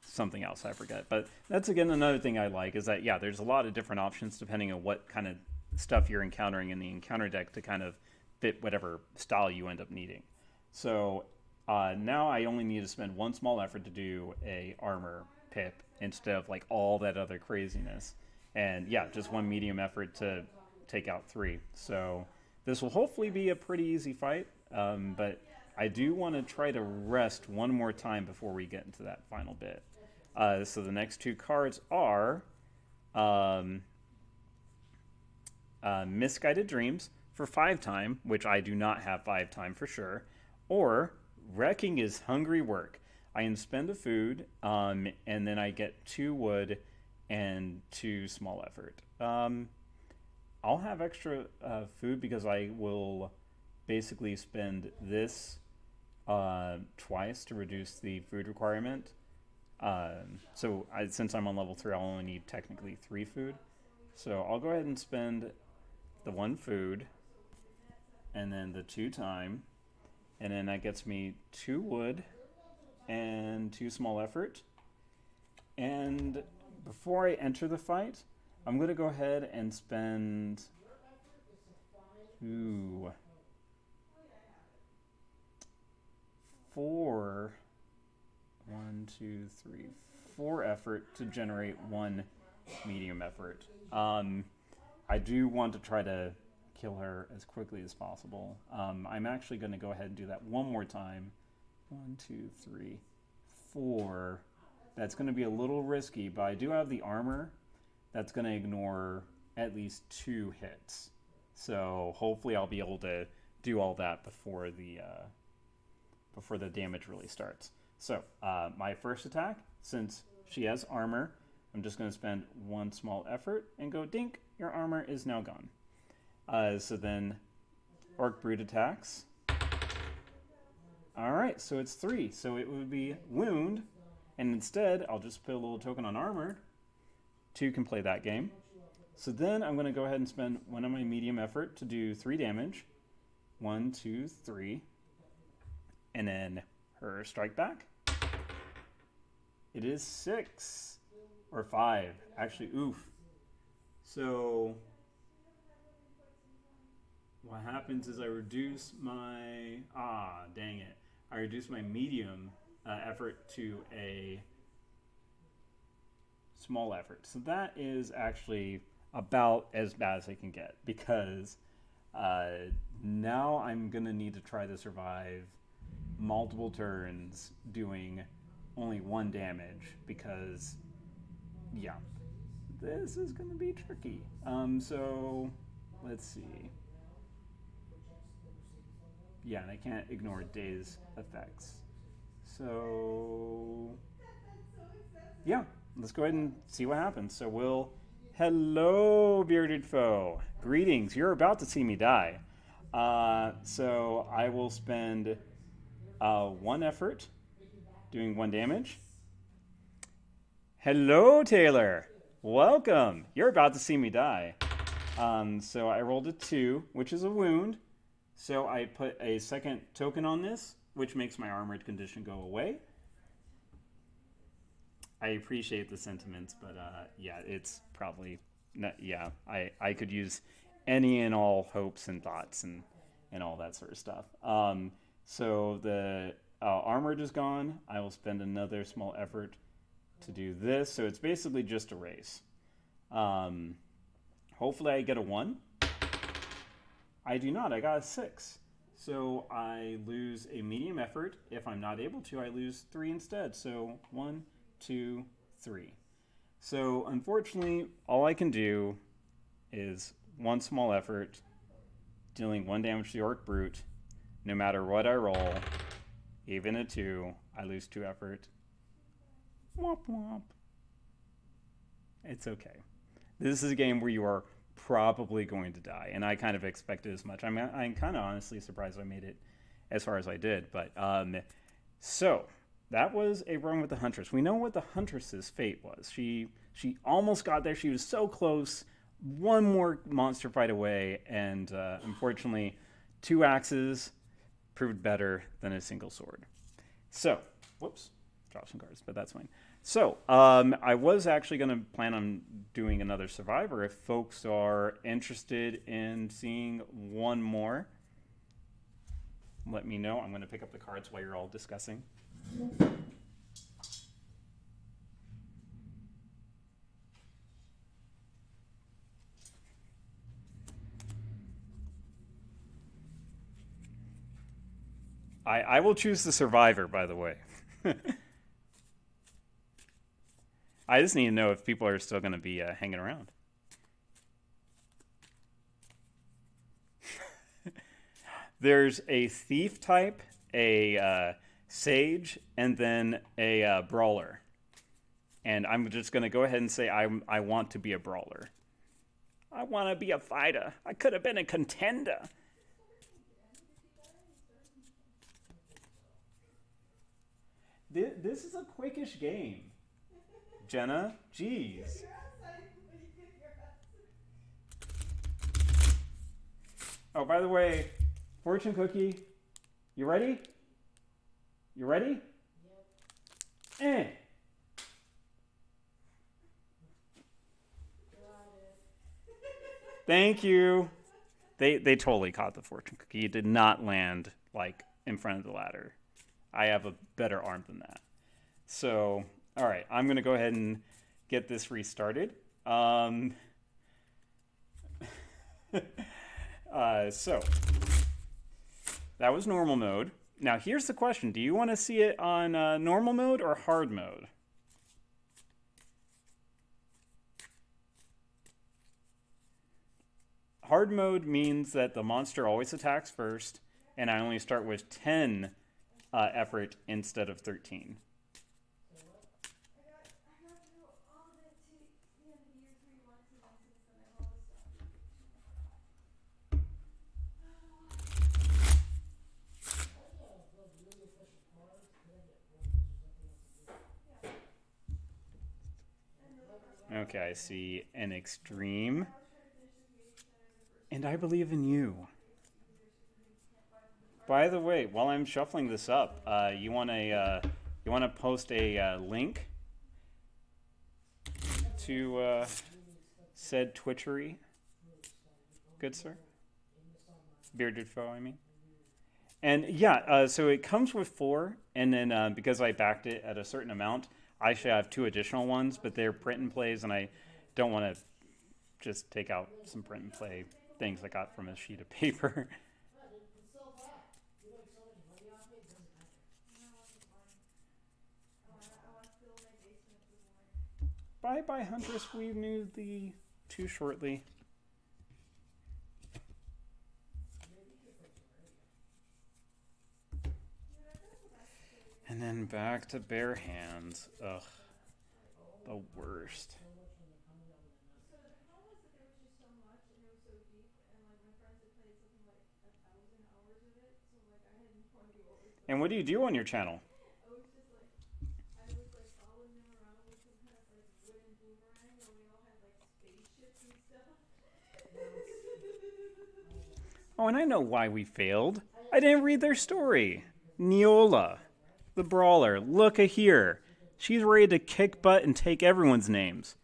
Speaker 1: something else, I forget. But that's, again, another thing I like, is that, yeah, there's a lot of different options depending on what kind of stuff you're encountering in the encounter deck to kind of fit whatever style you end up needing. So now I only need to spend 1 small effort to do a armor pip instead of like all that other craziness. And yeah, just 1 medium effort to take out 3. So this will hopefully be a pretty easy fight, but I do want to try to rest 1 more time before we get into that final bit. So the next 2 cards are Misguided Dreams for 5 time, which I do not have 5 time for sure, or Wrecking is Hungry Work. I can spend a food, and then I get 2 wood and 2 small effort. I'll have extra food because I will basically spend this twice to reduce the food requirement. Since I'm on level 3, I'll only need technically 3 food. So I'll go ahead and spend the 1 food and then the 2 time, and then that gets me 2 wood and 2 small effort. And before I enter the fight, I'm going to go ahead and spend 4 effort to generate 1 medium effort. I do want to try to kill her as quickly as possible. I'm actually going to go ahead and do that 1 more time. 1, 2, 3, 4. That's going to be a little risky, but I do have the armor that's going to ignore at least 2 hits. So hopefully I'll be able to do all that before the damage really starts. So my first attack, since she has armor, I'm just going to spend one small effort and go dink. Your armor is now gone. So then Orc Brute attacks. All right, so it's 3. So it would be wound. And instead, I'll just put a little token on armor. 2 can play that game. So then I'm going to go ahead and spend one of my medium effort to do 3 damage. 1, 2, 3. And then her strike back. It is 6. Or 5. Actually, oof. So what happens is I reduce my... dang it. I reduce my medium effort to a small effort. So that is actually about as bad as I can get, because now I'm going to need to try to survive multiple turns doing only 1 damage, because, yeah, this is going to be tricky. So let's see. Yeah, and I can't ignore Day's effects. So, yeah, let's go ahead and see what happens. So we'll... Hello, bearded foe. Greetings. You're about to see me die. So I will spend 1 effort doing 1 damage. Hello, Taylor. Welcome. You're about to see me die. So I rolled a 2, which is a wound. So I put a second token on this, which makes my armored condition go away. I appreciate the sentiments, but yeah, it's probably not, yeah. I could use any and all hopes and thoughts and all that sort of stuff. So the armored is gone. I will spend another small effort to do this. So it's basically just a race. Hopefully I get a 1. I do not. I got a 6. So I lose a medium effort. If I'm not able to, I lose 3 instead. So 1, 2, 3. So unfortunately, all I can do is 1 small effort, dealing 1 damage to the Orc Brute. No matter what I roll, even a 2, I lose 2 effort. Womp womp. It's okay. This is a game where you are probably going to die, and I kind of expected as much. I'm kind of honestly surprised I made it as far as I did. But so that was a run with the Huntress. We know what the Huntress's fate was. She almost got there. She was so close. 1 more monster fight away, and unfortunately, 2 axes proved better than a single sword. So, whoops, dropped some cards, but that's fine. So, I was actually going to plan on doing another Survivor if folks are interested in seeing 1 more. Let me know. I'm going to pick up the cards while you're all discussing. I will choose the Survivor, by the way. I just need to know if people are still going to be hanging around. There's a thief type, a sage, and then a brawler. And I'm just going to go ahead and say I want to be a brawler. I want to be a fighter. I could have been a contender. This is a quickish game. Jenna, jeez. Oh, by the way, fortune cookie, you ready? You ready? Yep. Thank you. They totally caught the fortune cookie. It did not land like in front of the ladder. I have a better arm than that. So, all right, I'm going to go ahead and get this restarted. So, that was normal mode. Now, here's the question. Do you want to see it on normal mode or hard mode? Hard mode means that the monster always attacks first, and I only start with 10 effort instead of 13.
Speaker 2: I got through all of it to the end of the year 3 months, and then since then I have all this stuff.
Speaker 1: Okay, I see an extreme.
Speaker 2: I was trying to finish the community center in the first
Speaker 1: And I believe in you.
Speaker 2: easier so you can't buy from the
Speaker 1: By the way, while I'm shuffling this up, you want to post a link to said Twitchery, good sir, bearded foe, I mean. And yeah, so it comes with 4, and then because I backed it at a certain amount, I actually have 2 additional ones, but they're print and plays, and I don't want to just take out some print and play things I got from a sheet of paper.
Speaker 2: I want to fill my basement with wine.
Speaker 1: Bye bye, Huntress. We knew thee too shortly. And then back to bare hands. Ugh. The worst.
Speaker 2: So the problem was that there was just so much, and it was so deep, and like my friends had played something like 1,000 hours of it, so like I had no idea what was going on.
Speaker 1: And what do you do on your channel?
Speaker 2: I was just like, I was like following them around with some kind of like wooden boomerang, where we all had like spaceships and stuff.
Speaker 1: Oh, and I know why we failed. I didn't read their story. Neola, the brawler, look a here. She's ready to kick butt and take everyone's names.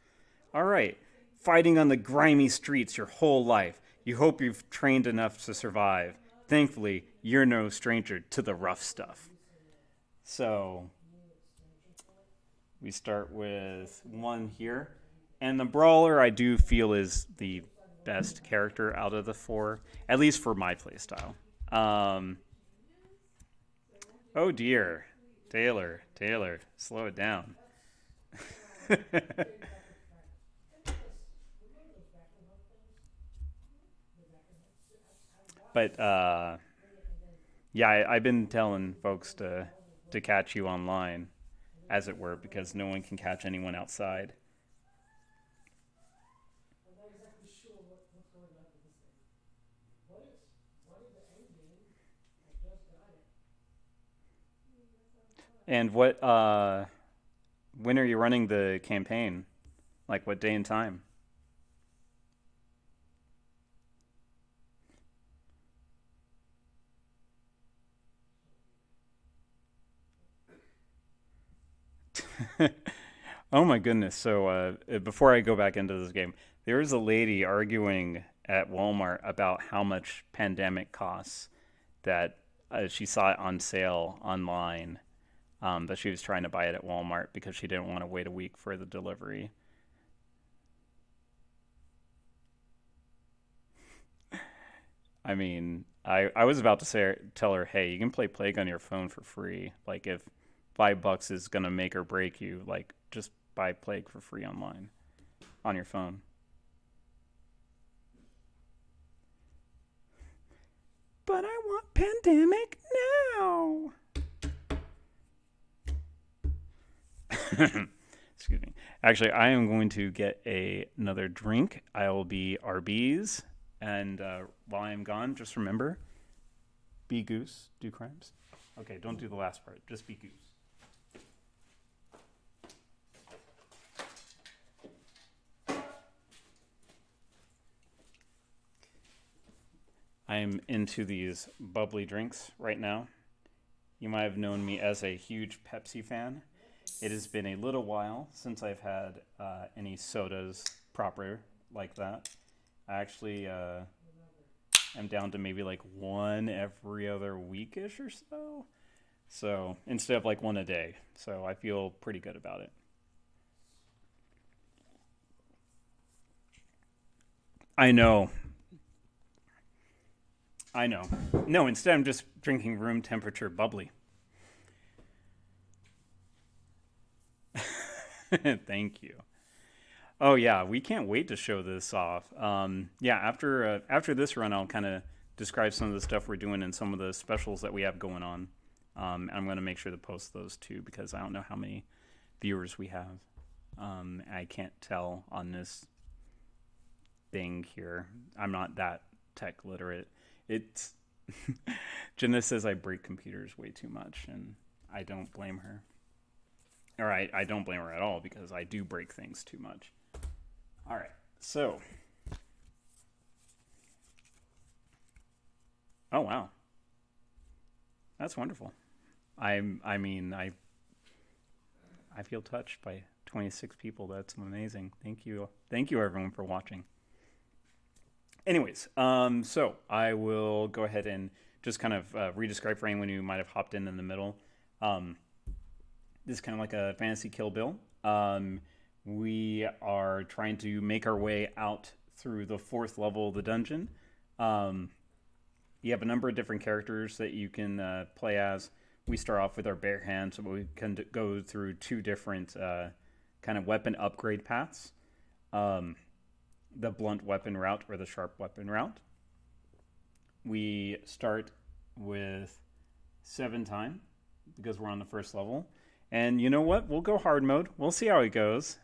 Speaker 1: All right, fighting on the grimy streets your whole life. You hope you've trained enough to survive. Thankfully, you're no stranger to the rough stuff. So, we start with 1 here. And the brawler, I do feel, is the best character out of the 4, at least for my playstyle. Oh dear. Taylor, slow it down. But yeah, I've been telling folks to catch you online, as it were, because no one can catch anyone outside.
Speaker 3: I'm not exactly sure what's going on with this thing. What is the end game? I just got it.
Speaker 1: And when are you running the campaign? Like what day and time? Oh my goodness. So before I go back into this game, there is a lady arguing at Walmart about how much Pandemic costs, that she saw it on sale online, but she was trying to buy it at Walmart because she didn't want to wait a week for the delivery. I mean, I was about to tell her, hey, you can play Plague on your phone for free. Like, if $5 is gonna make or break you, like, just buy Plague for free online on your phone. But I want Pandemic now. Excuse me. Actually, I am going to get another drink. I will be RBs. And while I am gone, just remember, be goose, do crimes. Okay, don't do the last part. Just be goose. I am into these bubbly drinks right now. You might have known me as a huge Pepsi fan. It has been a little while since I've had any sodas proper like that. I actually am down to maybe like one every other weekish or so. So instead of like one a day. So I feel pretty good about it. I know. No, instead I'm just drinking room temperature bubbly. Thank you. Oh yeah, we can't wait to show this off. Yeah, after this run, I'll kind of describe some of the stuff we're doing and some of the specials that we have going on. I'm going to make sure to post those too because I don't know how many viewers we have. I can't tell on this thing here. I'm not that tech literate. It's Jenna says I break computers way too much, and I don't blame her. Or I don't blame her at all because I do break things too much. All right, so. Oh wow, that's wonderful. I mean I feel touched by 26 people. That's amazing. Thank you everyone for watching. Anyways, so I will go ahead and just kind of re-describe for anyone who might have hopped in the middle. This is kind of like a fantasy Kill Bill. We are trying to make our way out through the 4th level of the dungeon. You have a number of different characters that you can play as. We start off with our bare hands, so we can go through 2 different kind of weapon upgrade paths. The blunt weapon route or the sharp weapon route. We start with 7 time because we're on the 1st level. And you know what? We'll go hard mode. We'll see how it goes.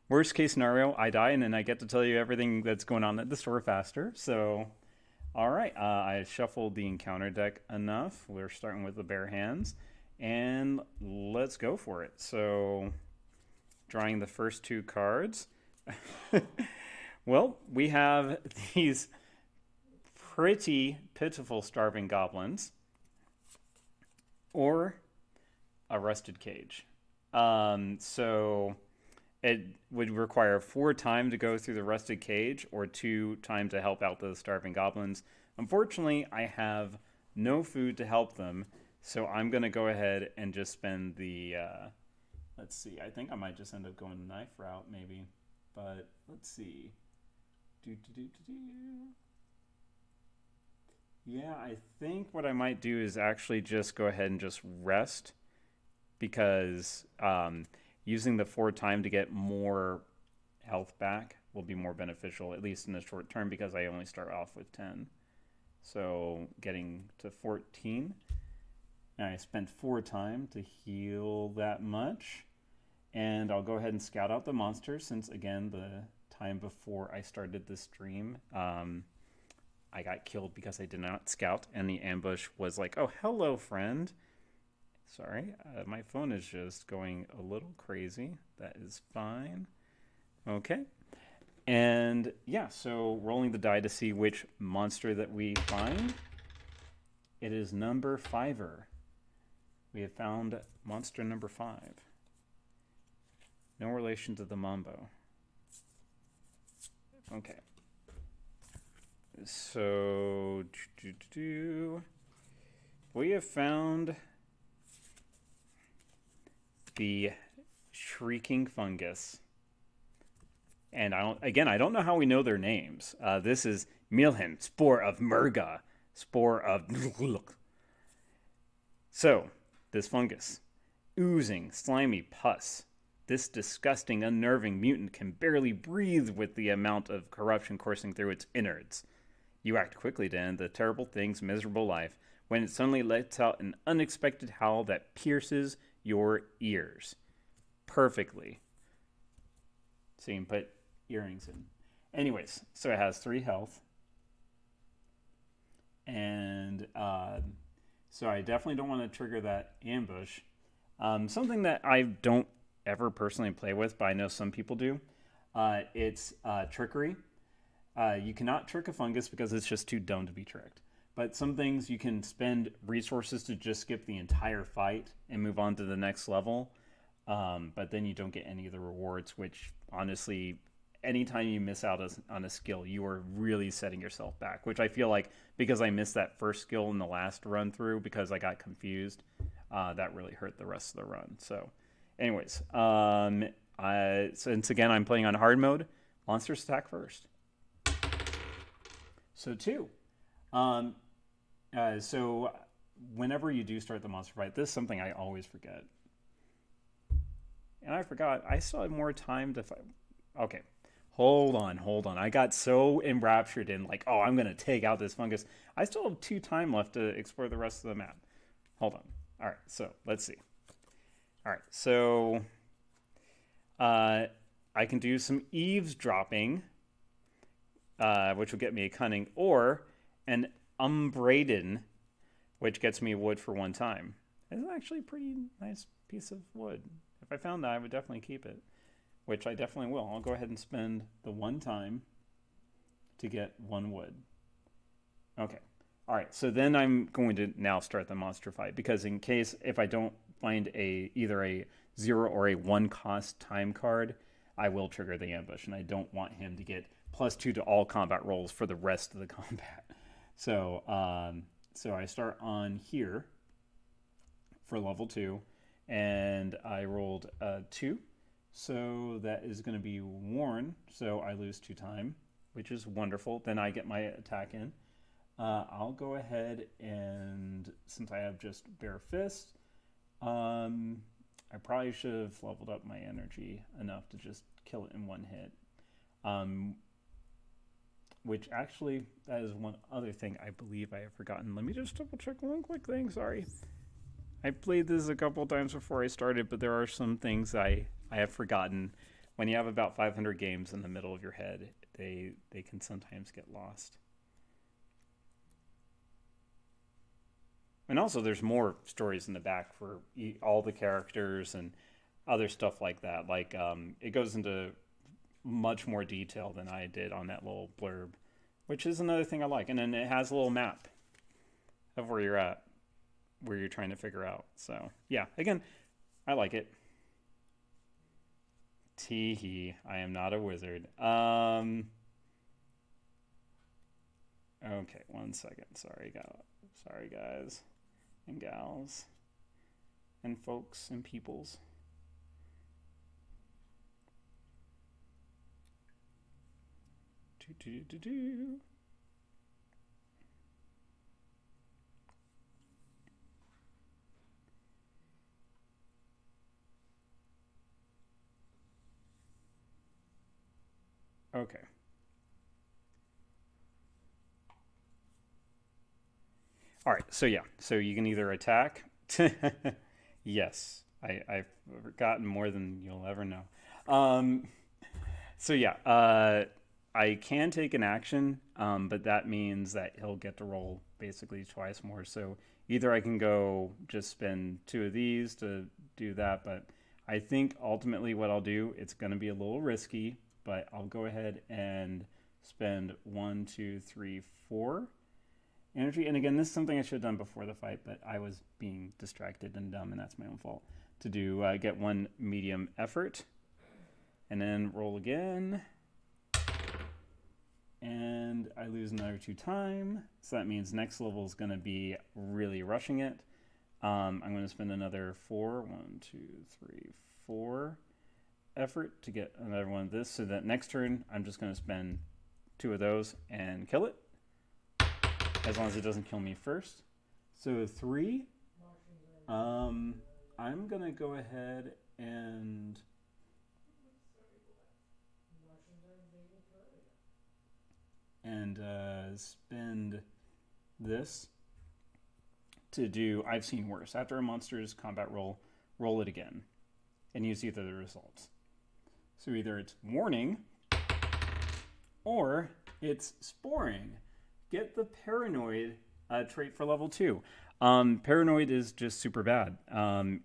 Speaker 1: Worst case scenario, I die and then I get to tell you everything that's going on at the store faster. So, all right. I shuffled the encounter deck enough. We're starting with the bare hands. And let's go for it. So, drawing the first 2 cards. Well, we have these pretty pitiful starving goblins or a rusted cage. So it would require 4 time to go through the rusted cage or 2 time to help out the starving goblins. Unfortunately, I have no food to help them, so I'm going to go ahead and just spend the, let's see, I think I might just end up going the knife route maybe, but let's see. Yeah, I think what I might do is actually just go ahead and just rest because using the 4 time to get more health back will be more beneficial, at least in the short term, because I only start off with 10. So getting to 14, and I spent 4 time to heal that much. And I'll go ahead and scout out the monsters since, again, the time before I started the stream, I got killed because I did not scout, and the ambush was like, oh, hello, friend. Sorry, my phone is just going a little crazy. That is fine. Okay. And yeah, so rolling the die to see which monster that we find. It is number 5er. We have found monster number 5. No relation to the Mambo. Okay. So, we have found the Shrieking Fungus. And I don't know how we know their names. This is Milhen, Spore of Murga, Spore of... So, this fungus, oozing, slimy pus. This disgusting, unnerving mutant can barely breathe with the amount of corruption coursing through its innards. You act quickly to end the terrible thing's miserable life when it suddenly lets out an unexpected howl that pierces your ears. Perfectly. So you can put earrings in. Anyways, so it has 3 health. And so I definitely don't want to trigger that ambush. Something that I don't ever personally play with, but I know some people do. It's trickery. You cannot trick a fungus because it's just too dumb to be tricked. But some things you can spend resources to just skip the entire fight and move on to the next level. But then you don't get any of the rewards, which honestly, anytime you miss out on a skill, you are really setting yourself back, which I feel like because I missed that first skill in the last run through because I got confused, that really hurt the rest of the run. So anyways, since again I'm playing on hard mode, monsters attack first. So 2. So whenever you do start the monster fight, this is something I always forget. And I forgot, I still have more time to fight. Okay, hold on. I got so enraptured in like, oh, I'm going to take out this fungus. I still have 2 time left to explore the rest of the map. hold on. All right, so let's see. All right, so I can do some eavesdropping, which will get me a cunning, or an Unbroken, which gets me wood for one time. It's actually a pretty nice piece of wood. If I found that, I would definitely keep it, which I definitely will. I'll go ahead and spend the one time to get one wood. Okay. All right, so then I'm going to now start the monster fight, because in case if I don't find either a 0 or a 1 cost time card, I will trigger the ambush, and I don't want him to get +2 to all combat rolls for the rest of the combat. So so I start on here for level 2, and I rolled a 2, so that is going to be worn, so I lose 2 time, which is wonderful. Then I get my attack in. I'll go ahead and, since I have just bare fist, I probably should have leveled up my energy enough to just kill it in one hit. Which actually, that is one other thing I believe I have forgotten. Let me just double check one quick thing, sorry. I played this a couple times before I started, but there are some things I have forgotten. When you have about 500 games in the middle of your head, they can sometimes get lost. And also, there's more stories in the back for all the characters and other stuff like that. Like, it goes into much more detail than I did on that little blurb, which is another thing I like. And then it has a little map of where you're at, where you're trying to figure out. So, yeah, again, I like it. Teehee, I am not a wizard. Okay, 1 second. Sorry, guys. And gals and folks and peoples. Okay. All right, so yeah, so you can either attack. Yes, I've forgotten more than you'll ever know. So yeah, I can take an action, but that means that he'll get to roll basically twice more. So either I can go just spend 2 of these to do that, but I think ultimately what I'll do, it's going to be a little risky, but I'll go ahead and spend 1, 2, 3, 4 energy. And again, this is something I should have done before the fight, but I was being distracted and dumb, and that's my own fault. To do get 1 medium effort, and then roll again, and I lose another 2 time. So that means next level is going to be really rushing it. I'm going to spend another 4, 1, 2, 3, 4 effort to get another one of this. So that next turn, I'm just going to spend 2 of those and kill it, as long as it doesn't kill me first. So 3. I'm going to go ahead and spend this to do I've seen worse. After a monster's combat roll, roll it again and use either of the results. So either it's warning or it's sporing. Get the paranoid trait for level 2. Paranoid is just super bad.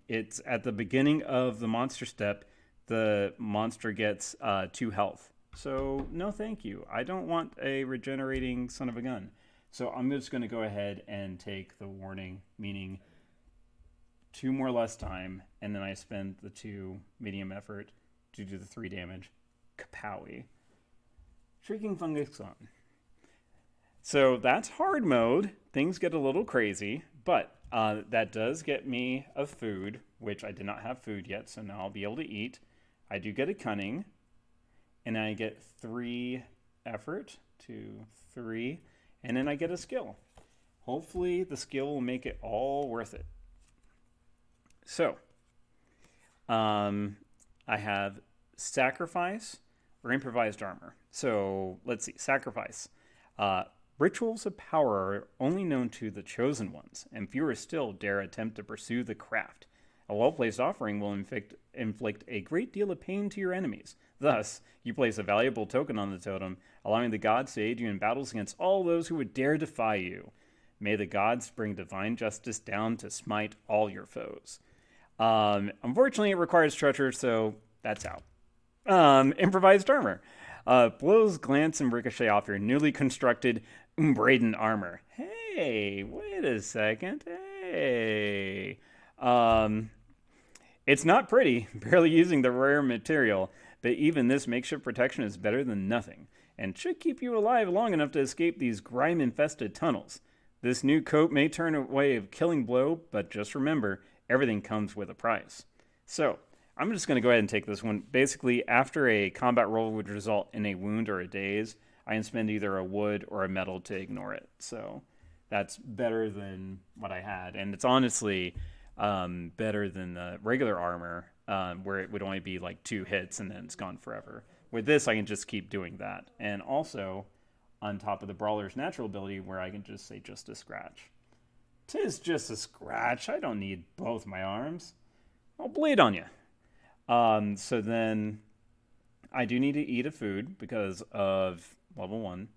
Speaker 1: It's at the beginning of the monster step, the monster gets 2 health. So no thank you. I don't want a regenerating son of a gun. So I'm just going to go ahead and take the warning, meaning 2 more less time, and then I spend the 2 medium effort to do the 3 damage. Kapowie. Shrieking Fungus on. So that's hard mode. Things get a little crazy, but that does get me a food, which I did not have food yet, so now I'll be able to eat. I do get a cunning, and I get 3 effort, 2, 3, and then I get a skill. Hopefully the skill will make it all worth it. So, I have sacrifice or improvised armor. So let's see, sacrifice. Rituals of power are only known to the chosen ones, and fewer still dare attempt to pursue the craft. A well-placed offering will inflict a great deal of pain to your enemies. Thus, you place a valuable token on the totem, allowing the gods to aid you in battles against all those who would dare defy you. May the gods bring divine justice down to smite all your foes. Unfortunately, it requires treasure, so that's out. Improvised armor. Blows glance and ricochet off your newly constructed Unbroken armor. Hey, wait a second. Hey. It's not pretty, barely using the rare material, but even this makeshift protection is better than nothing, and should keep you alive long enough to escape these grime-infested tunnels. This new coat may turn away a killing blow, but just remember, everything comes with a price. So, I'm just going to go ahead and take this one. Basically, after a combat roll would result in a wound or a daze, I can spend either a wood or a metal to ignore it. So, that's better than what I had, and it's honestly better than the regular armor, where it would only be like 2 hits and then it's gone forever. With this, I can just keep doing that. And also, on top of the Brawler's natural ability, where I can just say just a scratch. 'Tis just a scratch. I don't need both my arms. I'll bleed on you. So then, I do need to eat a food because of level 1.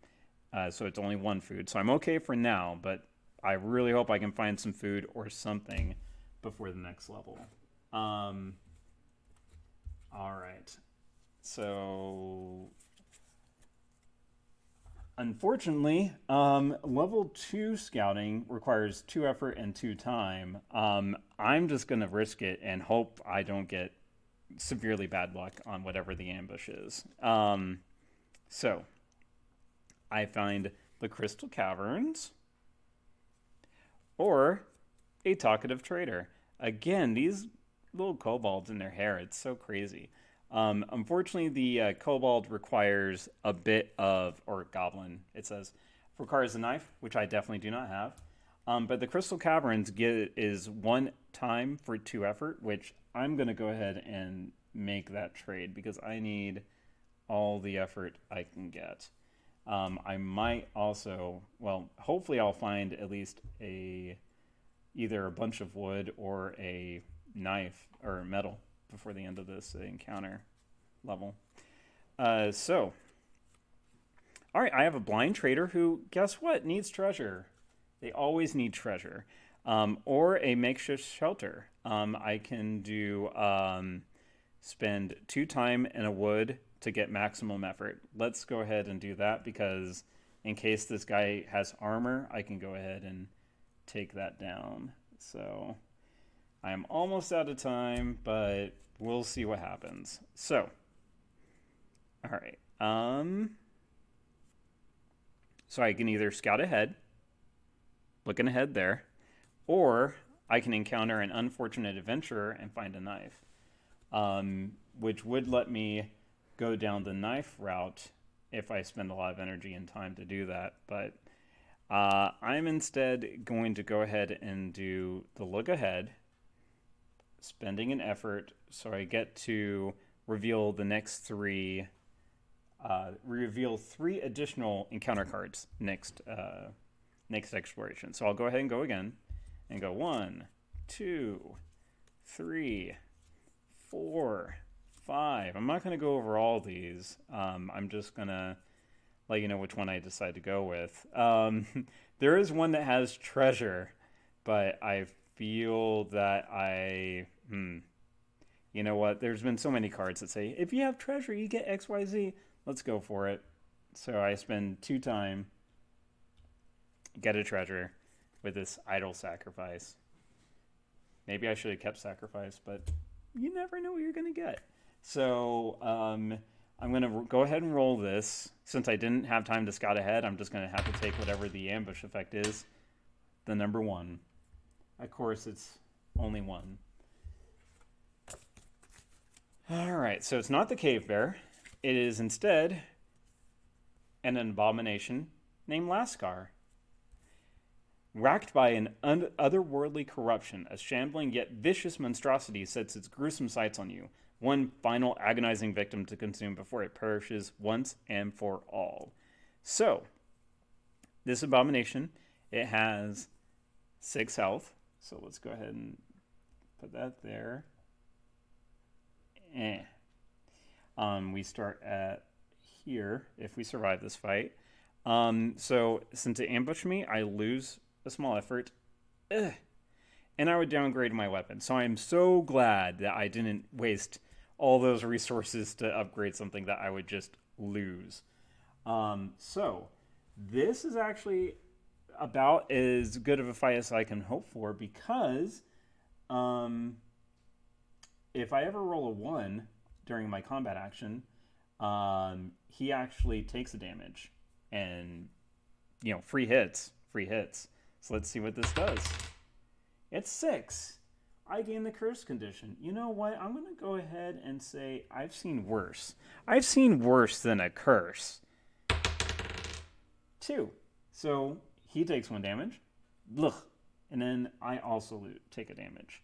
Speaker 1: So it's only 1 food. So I'm okay for now, but I really hope I can find some food or something before the next level. All right. So, unfortunately, level 2 scouting requires 2 effort and 2 time. I'm just going to risk it and hope I don't get severely bad luck on whatever the ambush is. So, I find the Crystal Caverns or a talkative trader. Again, these little kobolds in their hair, it's so crazy. Unfortunately, the kobold requires a bit of, or goblin, it says, requires a knife, which I definitely do not have. But the Crystal Caverns is 1 time for 2 effort, which I'm going to go ahead and make that trade because I need all the effort I can get. I might also, well, hopefully I'll find at least either a bunch of wood or a knife or metal before the end of this encounter level. All right, I have a blind trader who, guess what, needs treasure. They always need treasure. Or a makeshift shelter. I can do spend 2 time and a wood to get maximum effort. Let's go ahead and do that because in case this guy has armor, I can go ahead and take that down. So I am almost out of time, but we'll see what happens. So, all right. So I can either scout ahead, looking ahead there, or I can encounter an unfortunate adventurer and find a knife, which would let me go down the knife route if I spend a lot of energy and time to do that. But I'm instead going to go ahead and do the look ahead, spending an effort so I get to reveal the next 3, reveal 3 additional encounter cards next exploration. So I'll go ahead and go again and go 1, 2, 3, 4, 5. I'm not going to go over all these. I'm just going to let you know which one I decide to go with. There is one that has treasure, but I feel that you know what? There's been so many cards that say, if you have treasure, you get XYZ. Let's go for it. So I spend 2 time, get a treasure with this idle sacrifice. Maybe I should have kept sacrifice, but you never know what you're going to get. So I'm going to go ahead and roll this. Since I didn't have time to scout ahead, I'm just going to have to take whatever the ambush effect is, the number 1. Of course, it's only 1. All right, so it's not the cave bear. It is instead an abomination named Lascar. Racked by an otherworldly corruption, a shambling yet vicious monstrosity sets its gruesome sights on you, one final agonizing victim to consume before it perishes once and for all. So, this abomination, it has 6 health. So let's go ahead and put that there. Eh. We start at here if we survive this fight. So since it ambushed me, I lose a small effort. Ugh. And I would downgrade my weapon. So I'm so glad that I didn't waste all those resources to upgrade something that I would just lose. So this is actually about as good of a fight as I can hope for because if I ever roll a 1 during my combat action, he actually takes the damage. And, free hits. So let's see what this does. It's 6. I gain the curse condition. You know what? I'm going to go ahead and say I've seen worse. I've seen worse than a curse. 2. So he takes 1 damage. Blech. And then I also take a damage.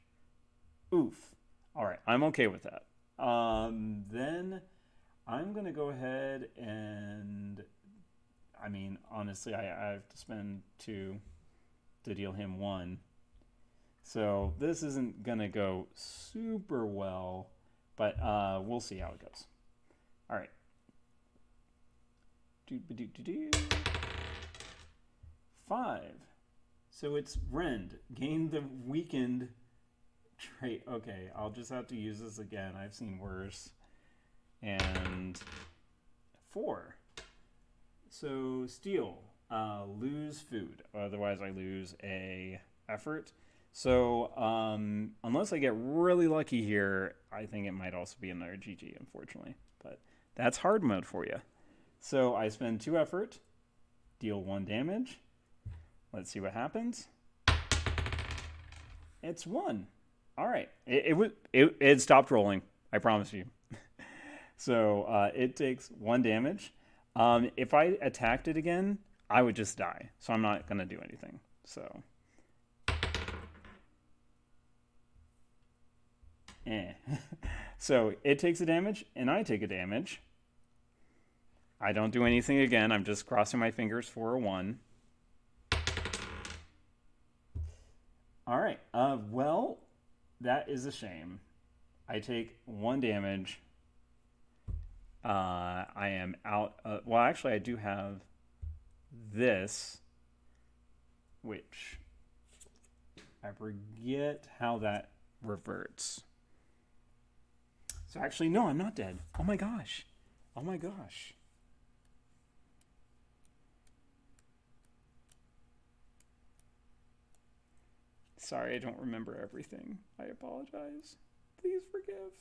Speaker 1: Oof. All right. I'm okay with that. Then I'm going to go ahead and... honestly, I have to spend 2 to deal him 1. So this isn't going to go super well, but we'll see how it goes. All right. 5. So it's rend. Gain the weakened trait. Okay, I'll just have to use this again. I've seen worse. And 4. So steal. Lose food. Otherwise I lose a effort. So unless I get really lucky here, I think it might also be another GG, unfortunately. But that's hard mode for you. So I spend 2 effort, deal 1 damage. Let's see what happens. It's 1. All right. It stopped rolling. I promise you. So it takes 1 damage. If I attacked it again, I would just die. So I'm not going to do anything. So... So it takes a damage, and I take a damage. I don't do anything again. I'm just crossing my fingers for a 1. All right. Well, that is a shame. I take 1 damage. I am out. Well, actually, I do have this, which I forget how that reverts. So actually, no, I'm not dead. Oh my gosh. Oh my gosh. Sorry, I don't remember everything. I apologize. Please forgive.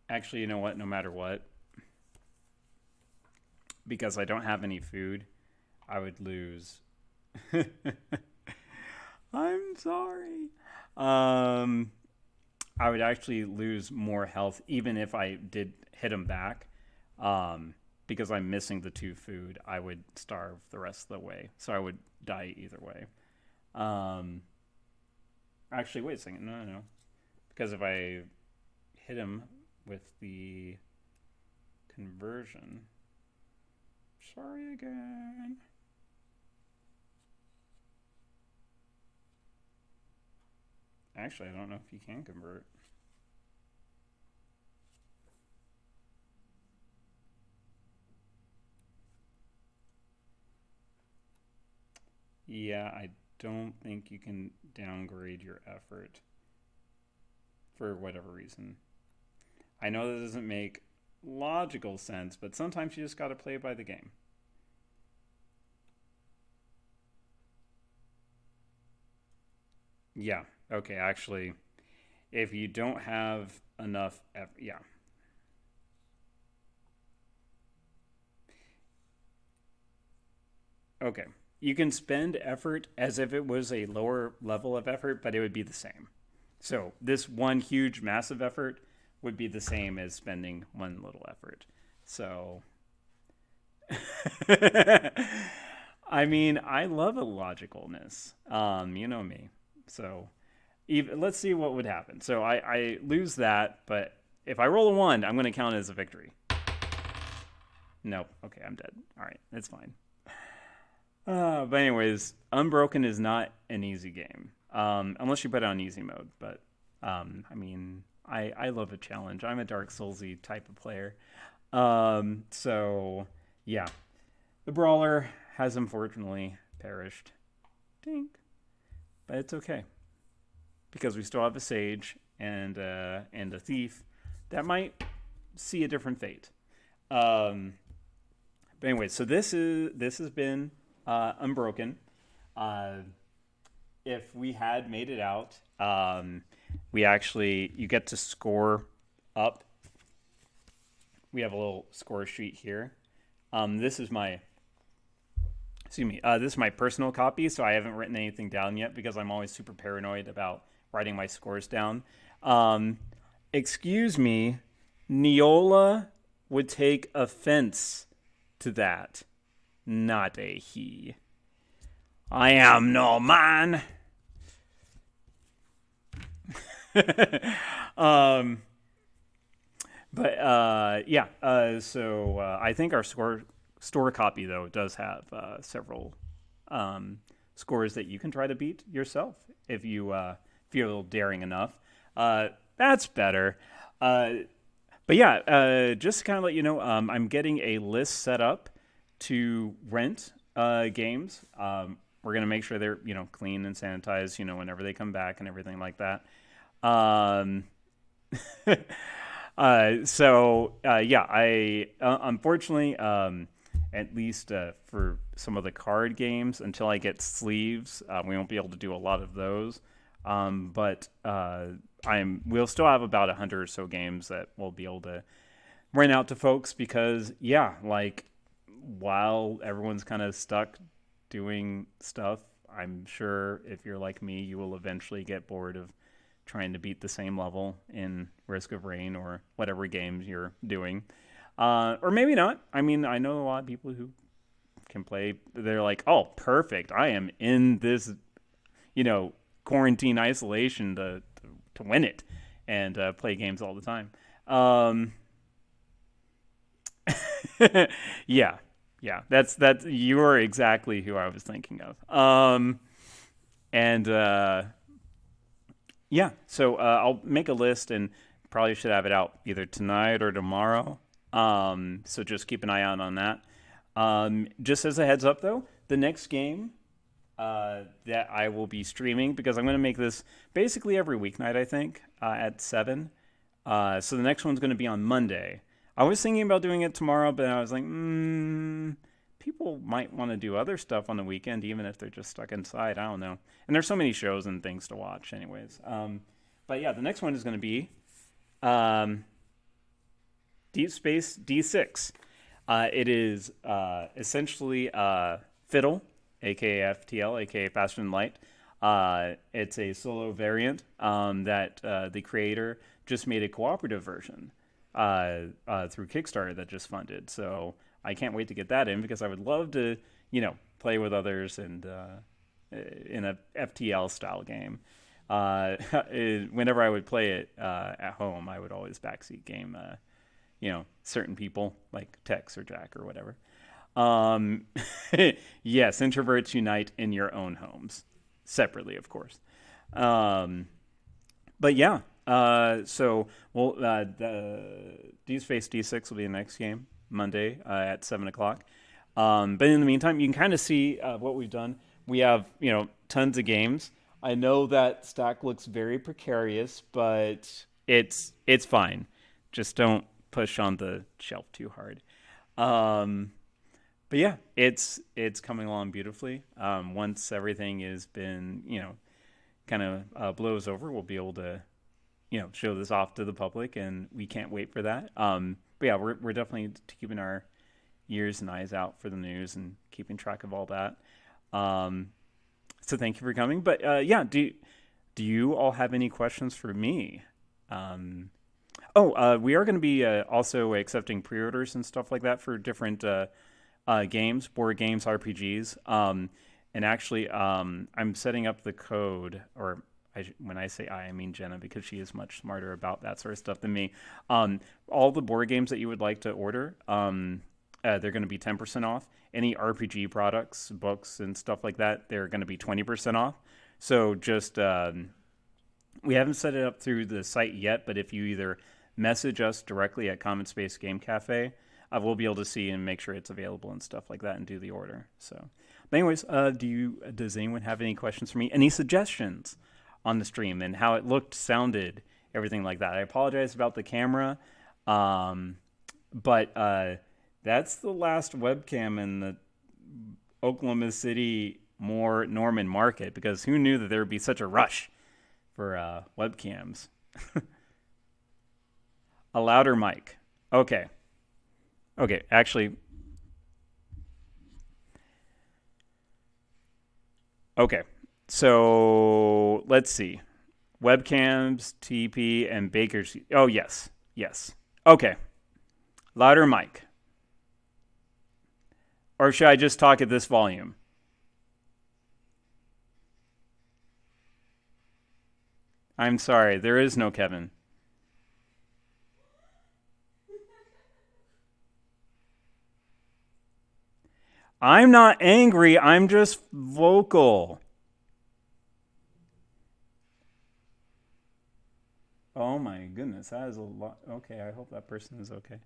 Speaker 1: Actually, you know what? No matter what, because I don't have any food, I would lose. I'm sorry. I would actually lose more health even if I did hit him back. Because I'm missing the 2 food, I would starve the rest of the way. So I would die either way. Actually, wait a second. No. Because if I hit him with the conversion... Sorry again. Actually, I don't know if you can convert. Yeah, I don't think you can downgrade your effort for whatever reason. I know that doesn't make logical sense, but sometimes you just got to play by the game. Yeah, okay, actually, if you don't have enough, yeah. Okay, you can spend effort as if it was a lower level of effort, but it would be the same. So this one huge, massive effort would be the same as spending 1 little effort. So, I mean, I love illogicalness. You know me. So even, let's see what would happen. So I lose that, but if I roll a 1, I'm going to count it as a victory. Nope. Okay, I'm dead. All right, it's fine. But anyways, Unbroken is not an easy game, unless you put it on easy mode. But I mean, I love a challenge. I'm a Dark Soulsy type of player. So yeah, the brawler has unfortunately perished. Dink, but it's okay because we still have a sage and a thief that might see a different fate. Um, but anyway, so this has been Unbroken. Uh, if we had made it out, we actually you get to score up. We have a little score sheet here. This is my excuse me. This is my personal copy, so I haven't written anything down yet because I'm always super paranoid about writing my scores down. Um, Excuse me, Neola would take offense to that. Not a he. I am no man. um, but yeah. So I think our store copy though does have several scores that you can try to beat yourself if you feel daring enough. That's better. But yeah, just to kind of let you know, I'm getting a list set up to rent games. We're gonna make sure they're clean and sanitized, whenever they come back and everything like that. Um, yeah, I unfortunately, at least for some of the card games, until I get sleeves, we won't be able to do a lot of those. But we'll still have about 100 or so games that we'll be able to rent out to folks because yeah, like while everyone's kind of stuck doing stuff, I'm sure if you're like me, you will eventually get bored of trying to beat the same level in Risk of Rain or whatever games you're doing. Or maybe not. I mean, I know a lot of people who can play. They're like, oh, perfect. I am in this, quarantine isolation to win it and play games all the time. Yeah, yeah. That's you are exactly who I was thinking of. And yeah, so I'll make a list and probably should have it out either tonight or tomorrow. So just keep an eye out on that. Just as a heads up, though, the next game that I will be streaming because I'm going to make this basically every weeknight, I think, at 7. So the next one's going to be on Monday. I was thinking about doing it tomorrow, but I was like, people might want to do other stuff on the weekend, even if they're just stuck inside. I don't know. And there's so many shows and things to watch, anyways. But yeah, the next one is going to be Deep Space D6. It is essentially Fiddle, aka FTL, aka Faster Than Light. It's a solo variant that the creator just made a cooperative version through Kickstarter that just funded. So I can't wait to get that in because I would love to, play with others and in a FTL style game. Whenever I would play it at home, I would always backseat game, certain people like Tex or Jack or whatever. Yes, introverts unite in your own homes, separately, of course. But yeah, so the D Space D6 will be the next game Monday at 7:00. But in the meantime, you can kind of see what we've done. We have tons of games. I know that stack looks very precarious, but it's fine. Just don't push on the shelf too hard. But yeah, it's coming along beautifully. Once everything has been kind of blows over, we'll be able to show this off to the public, and we can't wait for that. But yeah, we're definitely keeping our ears and eyes out for the news and keeping track of all that. So thank you for coming. But yeah, do you all have any questions for me? We are going to be also accepting pre-orders and stuff like that for different games, board games, RPGs. And actually, I'm setting up the code, or when I say I mean Jenna, because she is much smarter about that sort of stuff than me. All the board games that you would like to order, they're going to be 10% off. Any RPG products, books, and stuff like that, they're going to be 20% off. So just, we haven't set it up through the site yet, but if you either message us directly at Commonspace Game Cafe, we'll be able to see and make sure it's available and stuff like that and do the order. So, but anyways, does anyone have any questions for me? Any suggestions on the stream and how it looked, sounded, everything like that? I apologize about the camera, but that's the last webcam in the Oklahoma City Norman market, because who knew that there would be such a rush for webcams? A louder mic. Okay. Actually. Okay. So let's see. Webcams, TP, and Baker's. Oh, yes. Okay. Louder mic. Or should I just talk at this volume? I'm sorry. There is no Kevin. I'm not angry. I'm just vocal. Oh my goodness. That is a lot. Okay. I hope that person is okay.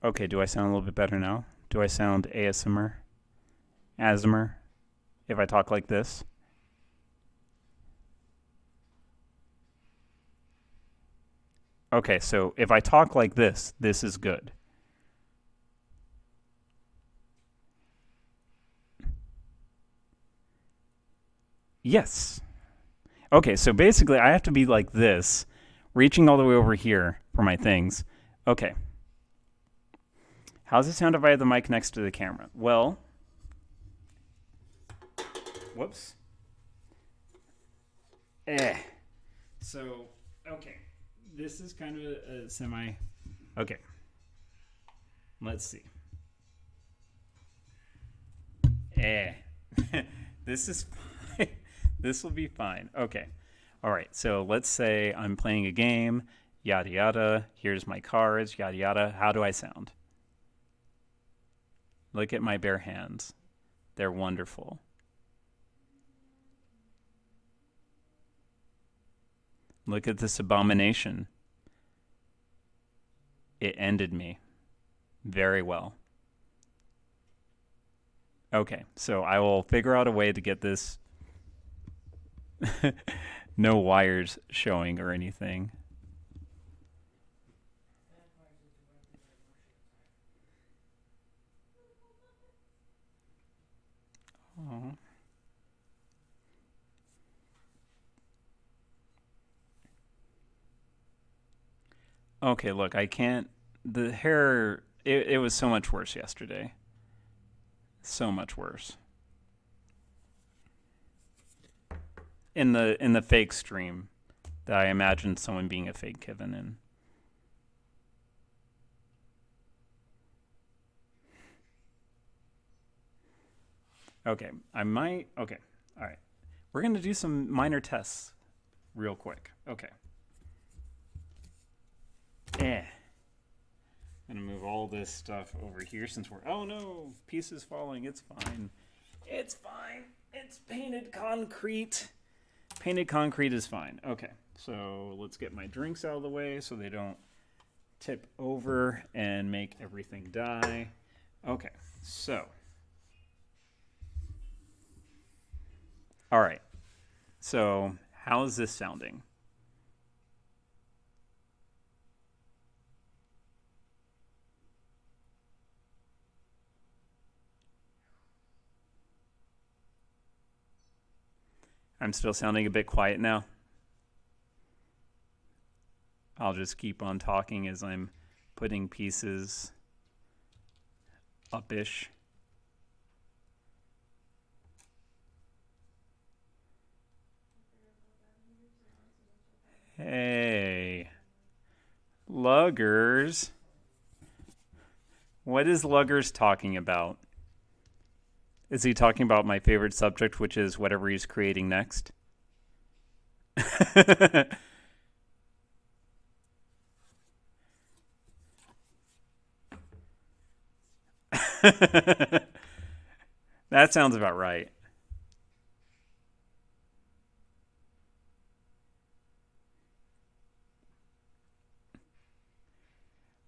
Speaker 1: Okay. Do I sound a little bit better now? Do I sound ASMR? ASMR? If I talk like this? Okay, so if I talk like this is good. Yes. Okay, so basically I have to be like this, reaching all the way over here for my things. Okay. How's it sound if I have the mic next to the camera? Well, whoops. So, okay. This is kind of a semi... Okay. Let's see. This is fine. This will be fine. Okay. All right. So let's say I'm playing a game, yada yada. Here's my cards, yada yada. How do I sound? Look at my bare hands. They're wonderful. Look at this abomination. It ended me very well. Okay, so I will figure out a way to get this no wires showing or anything. Oh. Okay, look, I can't. The hair. It was so much worse yesterday. So much worse. In the fake stream, that I imagined someone being a fake Kevin in. Okay, I might. Okay, all right. We're gonna do some minor tests, real quick. Okay. I'm gonna move all this stuff over here since we're... Oh no, pieces falling. It's fine. It's fine. It's painted concrete. Painted concrete is fine. Okay, so let's get my drinks out of the way so they don't tip over and make everything die. Okay, so... All right. So, how is this sounding? I'm still sounding a bit quiet now. I'll just keep on talking as I'm putting pieces up-ish. Hey. Luggers. What is Luggers talking about? Is he talking about my favorite subject, which is whatever he's creating next? That sounds about right.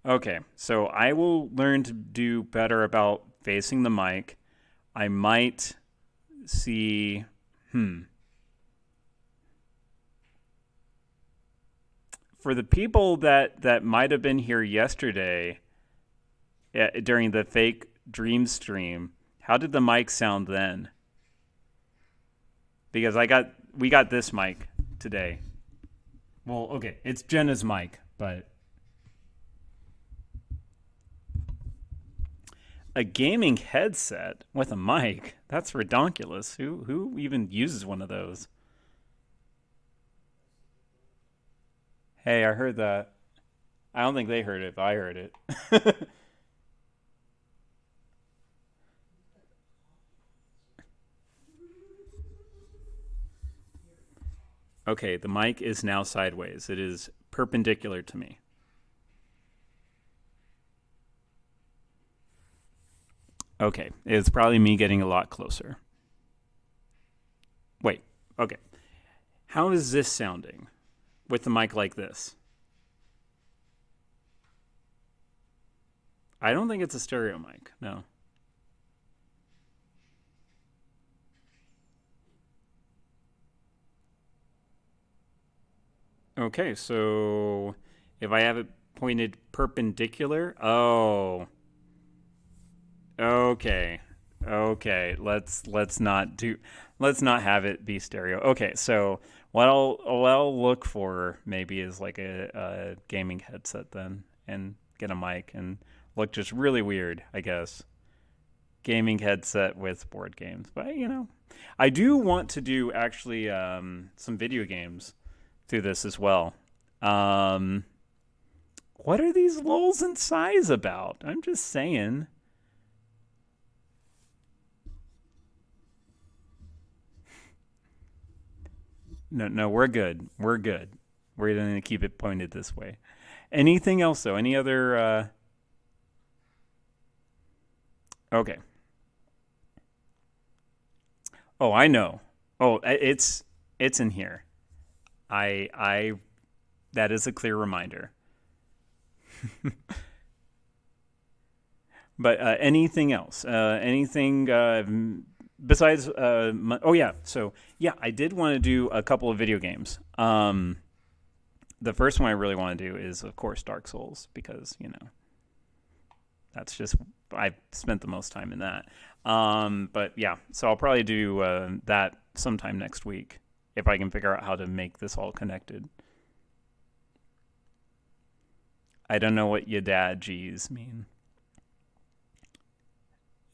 Speaker 1: Okay, so I will learn to do better about facing the mic. I might see. Hmm. For the people that might have been here yesterday during the fake dream stream, how did the mic sound then? Because we got this mic today. Well, okay, it's Jenna's mic, but a gaming headset with a mic, that's redonkulous. Who even uses one of those? Hey, I heard that. I don't think they heard it, but I heard it. Okay, the mic is now sideways. It is perpendicular to me. Okay, it's probably me getting a lot closer. Wait, okay. How is this sounding with the mic like this? I don't think it's a stereo mic, no. Okay, so if I have it pointed perpendicular, oh, okay, okay. Let's not have it be stereo. Okay, so what I'll look for maybe is like a gaming headset then, and get a mic and look just really weird, I guess. Gaming headset with board games, but I do want to do actually some video games through this as well. Um, what are these lulls in size about? I'm just saying. No, we're good. We're good. We're going to keep it pointed this way. Anything else, though? Any other. Okay. Oh, I know. Oh, it's in here. I that is a clear reminder. But anything else? Anything besides? Oh yeah. So yeah, I did want to do a couple of video games. The first one I really want to do is, of course, Dark Souls because that's just I've spent the most time in that. But yeah, so I'll probably do that sometime next week if I can figure out how to make this all connected. I don't know what your dad G's mean.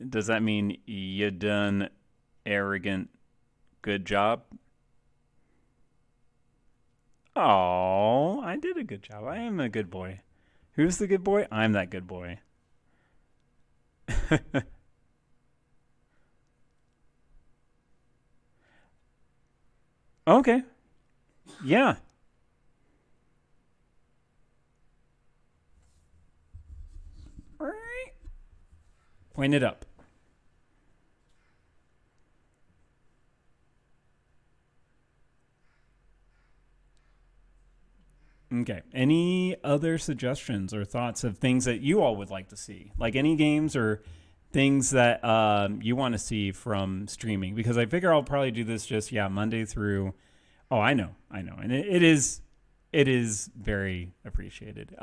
Speaker 1: Does that mean you done arrogant good job? Oh, I did a good job. I am a good boy. Who's the good boy? I'm that good boy. Okay. Yeah. Point it up. Okay. Any other suggestions or thoughts of things that you all would like to see? Like any games or things that you want to see from streaming? Because I figure I'll probably do this just, Monday through. Oh, I know. And it is very appreciated.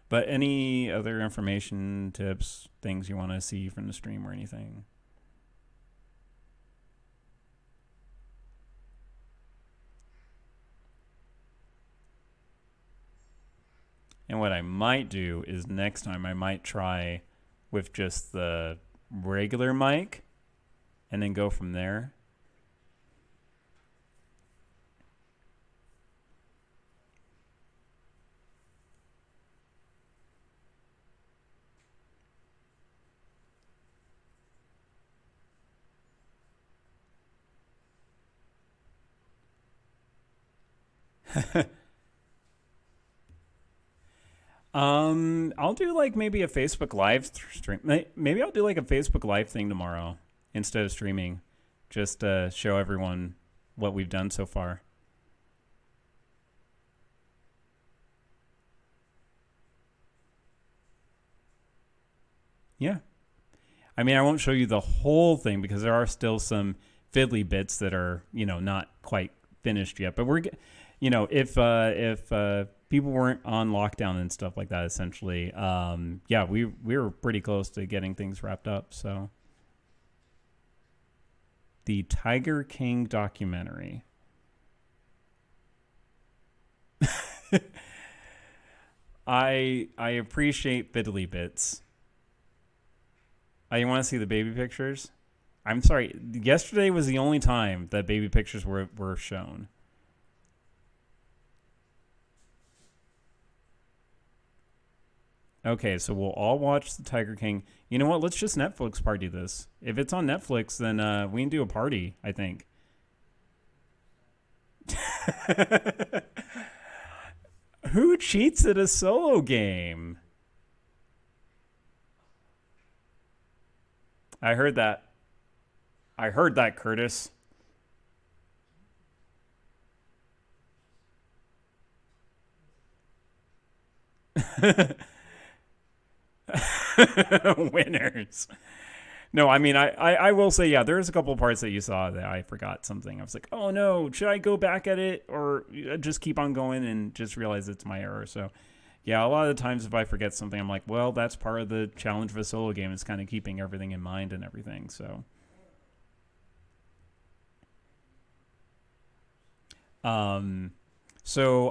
Speaker 1: But any other information, tips, things you want to see from the stream or anything? And what I might do is next time I might try with just the regular mic and then go from there. I'll do like maybe a Facebook Live stream. Maybe I'll do like a Facebook Live thing tomorrow instead of streaming, just to show everyone what we've done so far. Yeah. I mean, I won't show you the whole thing because there are still some fiddly bits that are, not quite finished yet. But if people weren't on lockdown and stuff like that, essentially, we were pretty close to getting things wrapped up. So the Tiger King documentary. I appreciate fiddly bits. You want to see the baby pictures? I'm sorry. Yesterday was the only time that baby pictures were shown. Okay, so we'll all watch the Tiger King. You know what? Let's just Netflix party this. If it's on Netflix, then we can do a party, I think. Who cheats at a solo game? I heard that. Curtis. Winners. No, I mean, I will say, yeah, there's a couple of parts that you saw that I forgot something. I was like, oh no, should I go back at it or just keep on going and just realize it's my error? So, yeah, a lot of the times if I forget something, I'm like, well, that's part of the challenge of a solo game is kind of keeping everything in mind and everything. So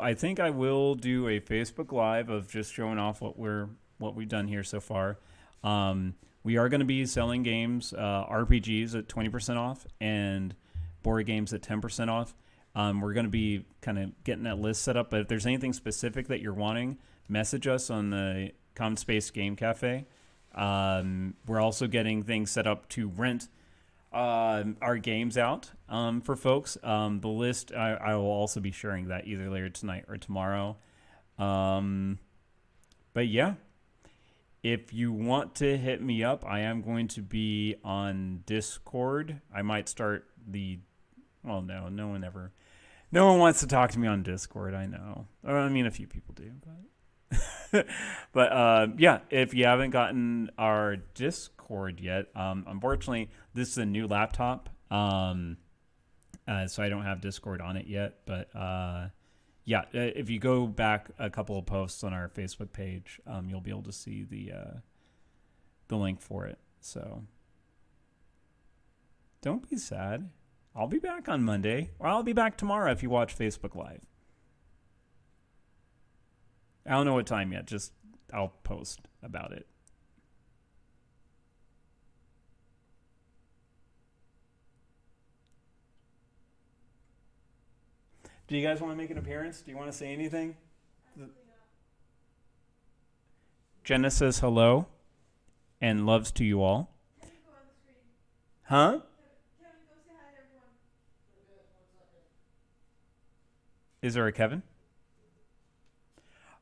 Speaker 1: I think I will do a Facebook Live of just showing off what we've done here so far. We are going to be selling games, RPGs at 20% off and board games at 10% off. We're going to be kind of getting that list set up. But if there's anything specific that you're wanting, message us on the Commonspace Game Cafe. We're also getting things set up to rent our games out for folks. The list, I will also be sharing that either later tonight or tomorrow. But yeah. If you want to hit me up, I am going to be on Discord. I might start no one wants to talk to me on Discord, I know. I mean, a few people do, but but if you haven't gotten our Discord yet, unfortunately, this is a new laptop, so I don't have Discord on it yet, but if you go back a couple of posts on our Facebook page, you'll be able to see the link for it. So don't be sad. I'll be back on Monday, or I'll be back tomorrow if you watch Facebook Live. I don't know what time yet. Just I'll post about it. Do you guys want to make an appearance? Do you want to say anything? Jenna says hello and loves to you all. Huh?
Speaker 2: Kevin, go say hi to everyone.
Speaker 1: Is there a Kevin?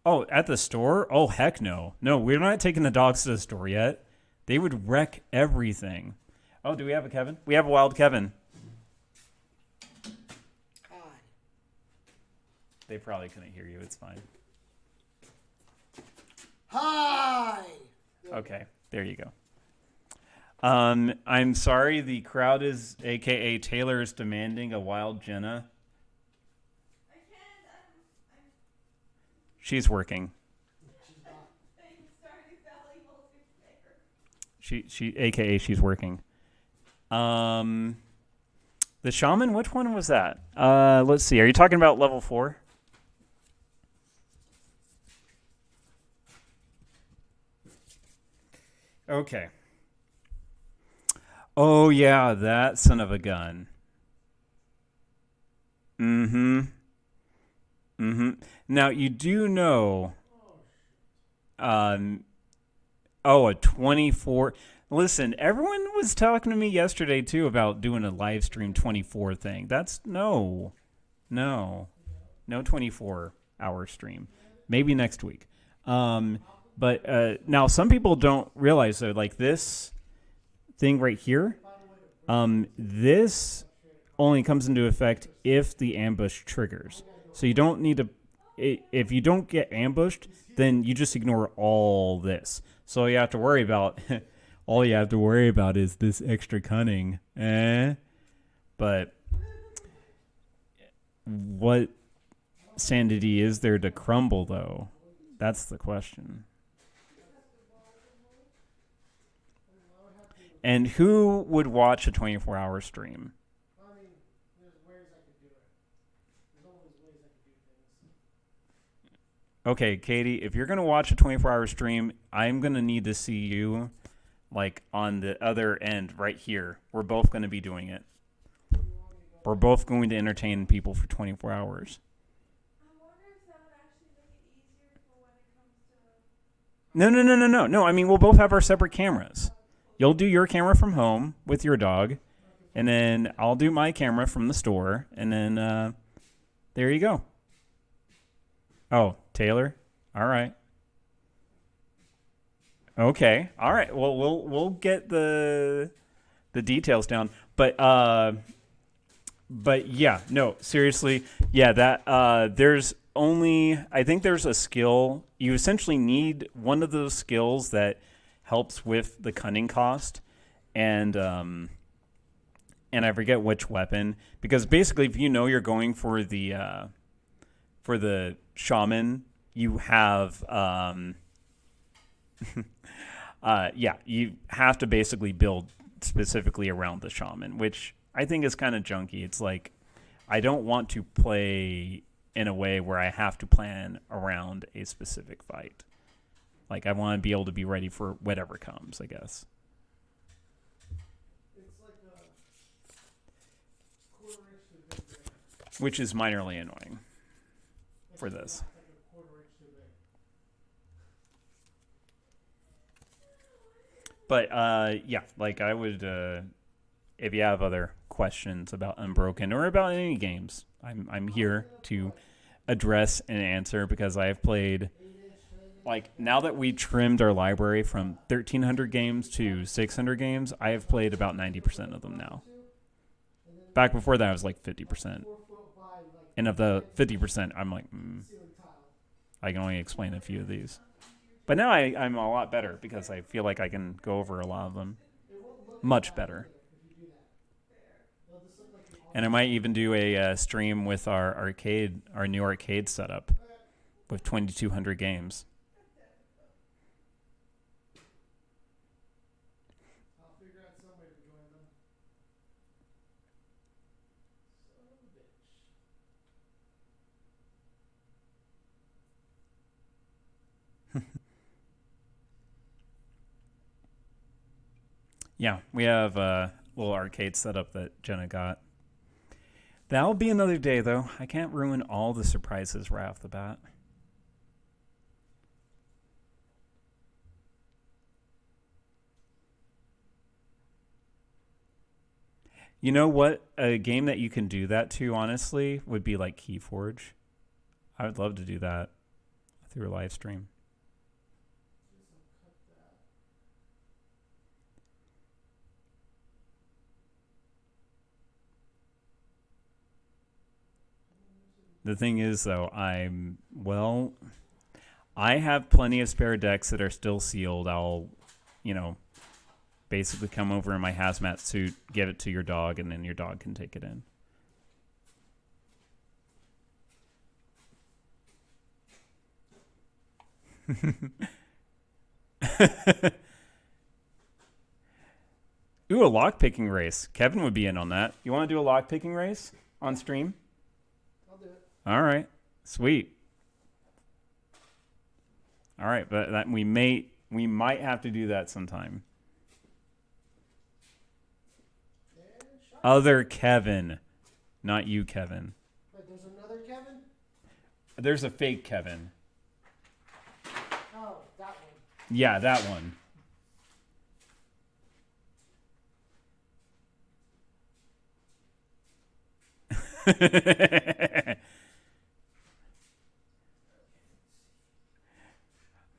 Speaker 1: Oh, at the store? Oh, heck no. No, we're not taking the dogs to the store yet. They would wreck everything. Oh, do we have a Kevin? We have a wild Kevin. They probably couldn't hear you. It's fine.
Speaker 3: Hi!
Speaker 1: Okay, there you go. I'm sorry, the crowd is, a.k.a. Taylor, is demanding a wild Jenna.
Speaker 2: I can't. I'm
Speaker 1: She's working.
Speaker 2: starting Valley multiplayer.
Speaker 1: She, a.k.a. she's working. The shaman, which one was that? Let's see. Are you talking about level 4? Okay. Oh, yeah, that son of a gun. Mm-hmm. Mm-hmm. Now, you do know... a 24... Listen, everyone was talking to me yesterday, too, about doing a live stream 24 thing. That's... No. No 24-hour stream. Maybe next week. But now some people don't realize though, like this thing right here, this only comes into effect if the ambush triggers. So you don't need to. If you don't get ambushed, then you just ignore all this. So all you have to worry about, all you have to worry about is this extra cunning. But what sanity is there to crumble, though? That's the question. And who would watch a 24-hour stream?
Speaker 3: I mean, there's ways I could do it. There's always ways I could do things.
Speaker 1: Okay, Katie, if you're going to watch a 24-hour stream, I'm going to need to see you, like, on the other end right here. We're both going to be doing it. We're both going to entertain people for 24 hours.
Speaker 2: I wonder if that would actually make it easier for when it comes to.
Speaker 1: No. I mean, we'll both have our separate cameras. You'll do your camera from home with your dog, and then I'll do my camera from the store, and then there you go. Oh, Taylor? All right. Okay. All right. Well, we'll get the details down, but yeah, no, seriously, yeah, that there's only, I think there's a skill. You essentially need one of those skills that helps with the cunning cost, and I forget which weapon, because basically if you know you're going for the shaman, you have you have to basically build specifically around the shaman, which I think is kind of junky. It's like, I don't want to play in a way where I have to plan around a specific fight. Like, I want to be able to be ready for whatever comes, I guess.
Speaker 3: It's like a quarter inch to big brain.
Speaker 1: Which is minorly annoying for this.
Speaker 3: Like a quarter inch too big.
Speaker 1: But, yeah, like, I would, if you have other questions about Unbroken or about any games, I'm here to address and answer, because I have played, like, now that we trimmed our library from 1,300 games to 600 games, I have played about 90% of them now. Back before that, I was like 50%. And of the 50%, I'm like, I can only explain a few of these. But now I'm a lot better, because I feel like I can go over a lot of them much better. And I might even do a stream with our new arcade setup with 2,200 games.
Speaker 3: I'll figure out some way to join them. Son of a bitch.
Speaker 1: Yeah, we have a little arcade setup that Jenna got. That'll be another day, though. I can't ruin all the surprises right off the bat. You know what? A game that you can do that to, honestly, would be like Keyforge. I would love to do that through a live stream. The thing is, though, I have plenty of spare decks that are still sealed. I'll, basically come over in my hazmat suit, give it to your dog, and then your dog can take it in. Ooh, a lockpicking race. Kevin would be in on that. You want to do a lockpicking race on stream?
Speaker 3: I'll do it.
Speaker 1: All right. Sweet. All right, but that we might have to do that sometime. Other Kevin, not you, Kevin.
Speaker 3: Wait, there's another Kevin?
Speaker 1: There's a fake Kevin.
Speaker 3: Oh, that one.
Speaker 1: Yeah, that one.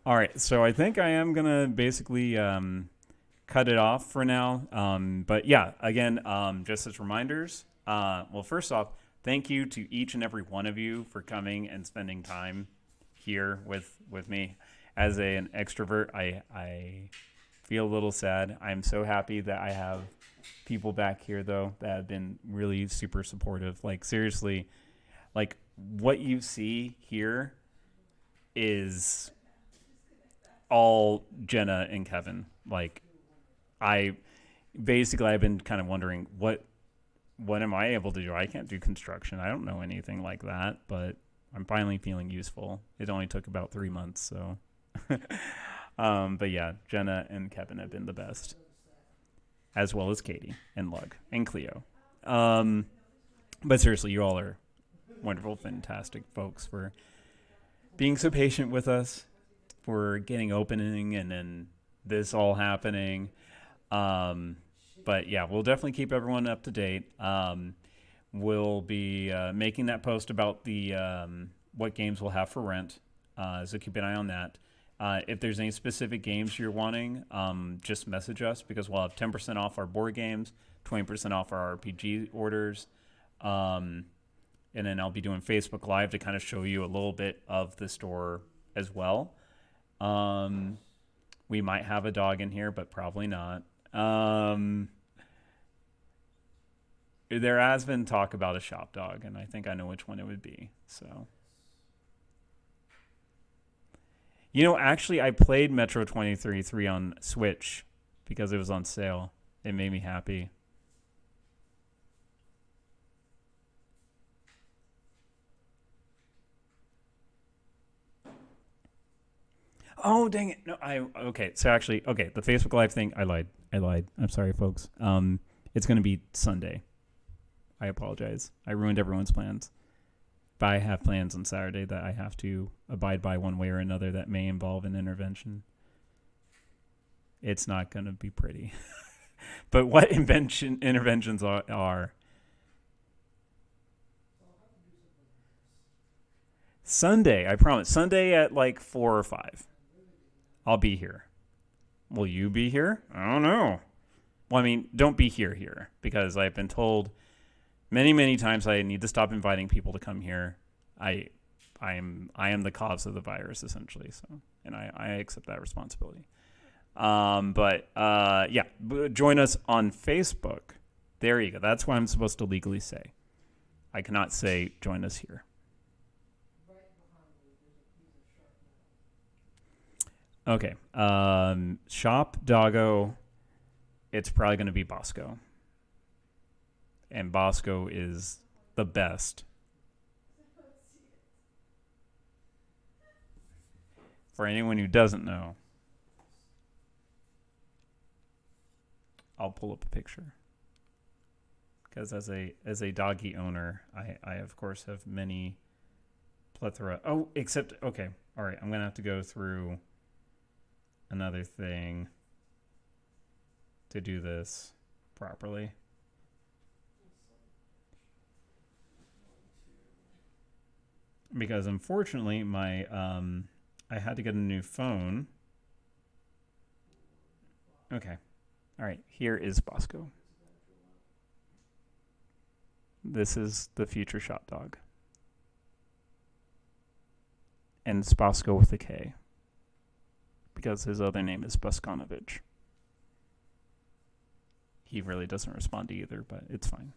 Speaker 1: All right, so I think I am gonna basically cut it off for now. But yeah, again, just as reminders. Well, first off, thank you to each and every one of you for coming and spending time here with me. As an extrovert, I feel a little sad. I'm so happy that I have people back here though that have been really super supportive. Like seriously, like what you see here is all Jenna and Kevin. Like I've been kind of wondering what am I able to do? I can't do construction. I don't know anything like that, but I'm finally feeling useful. It only took about 3 months, so but yeah, Jenna and Kevin have been the best. As well as Katie and Lug and Cleo. But seriously, you all are wonderful, fantastic folks for being so patient with us, for getting opening and then this all happening. But yeah, we'll definitely keep everyone up to date. We'll be making that post about the what games we'll have for rent. So keep an eye on that. If there's any specific games you're wanting, just message us because we'll have 10% off our board games, 20% off our RPG orders. And then I'll be doing Facebook Live to kind of show you a little bit of the store as well. We might have a dog in here, but probably not. There has been talk about a shop dog, and I think I know which one it would be. So, you know, actually, I played Metro 2033 on Switch because it was on sale. It made me happy. Oh, dang it. No, okay. So actually, okay, the Facebook Live thing, I lied. I'm sorry, folks. It's going to be Sunday. I apologize. I ruined everyone's plans. But I have plans on Saturday that I have to abide by one way or another that may involve an intervention. It's not going to be pretty. But what interventions are Sunday, I promise. Sunday at like 4 or 5. I'll be here. Will you be here? I don't know. Well, I mean, don't be here because I've been told many, many times I need to stop inviting people to come here. I am the cause of the virus essentially, so and I accept that responsibility. Yeah, join us on Facebook. There you go. That's what I'm supposed to legally say. I cannot say join us here. Okay. Shop Doggo. It's probably going to be Bosco. And Bosco is the best. For anyone who doesn't know, I'll pull up a picture. Because as a doggy owner, I of course have many plethora. Oh, except, okay. All right. I'm going to have to go through another thing to do this properly. Because unfortunately, my I had to get a new phone. Okay. All right. Here is Bosco. This is the future shop dog. And it's Bosco with a K. Because his other name is Boskonovich. He really doesn't respond to either, but it's fine.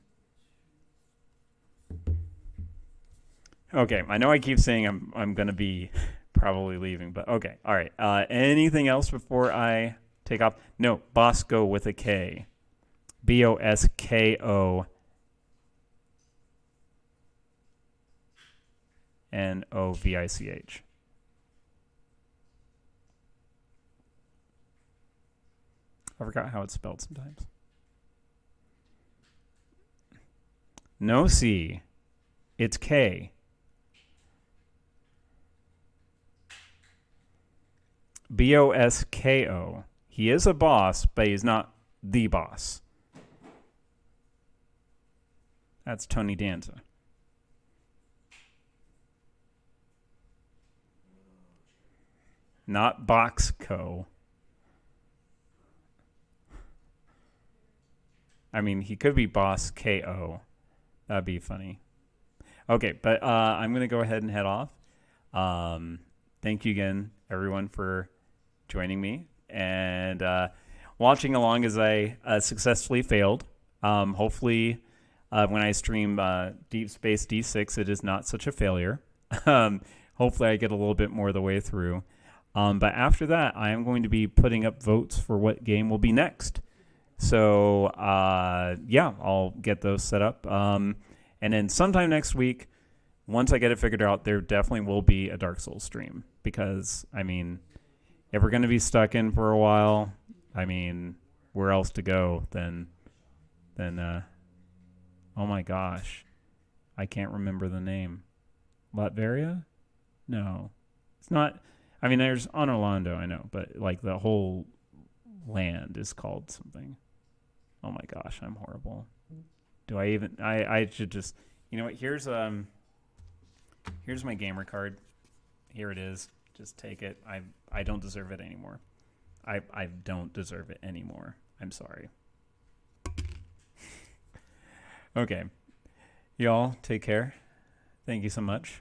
Speaker 1: Okay, I know I keep saying I'm going to be probably leaving, but okay. All right. Anything else before I take off? No, Bosco with a K. Bosko Novich. I forgot how it's spelled sometimes. No C. It's K. Bosko. He is a boss, but he's not the boss. That's Tony Danza. Not Boxco. I mean, he could be Boss KO. That'd be funny. Okay, but I'm going to go ahead and head off. Thank you again, everyone, for joining me and watching along as I successfully failed. Hopefully, when I stream Deep Space D6, it is not such a failure. Hopefully, I get a little bit more of the way through. But after that, I am going to be putting up votes for what game will be next. So, yeah, I'll get those set up. And then sometime next week, once I get it figured out, there definitely will be a Dark Souls stream. Because, I mean, if we're going to be stuck in for a while, I mean, where else to go than oh my gosh. I can't remember the name. Latveria? No. It's not. I mean, there's Orlando, I know, but like the whole land is called something. Oh my gosh, I'm horrible. Do I even? I should just. You know what? Here's my gamer card. Here it is. Just take it. I don't deserve it anymore. I don't deserve it anymore. I'm sorry. Okay. Y'all take care. Thank you so much.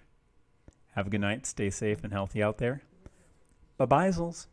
Speaker 1: Have a good night. Stay safe and healthy out there. Bye-bye, Zels.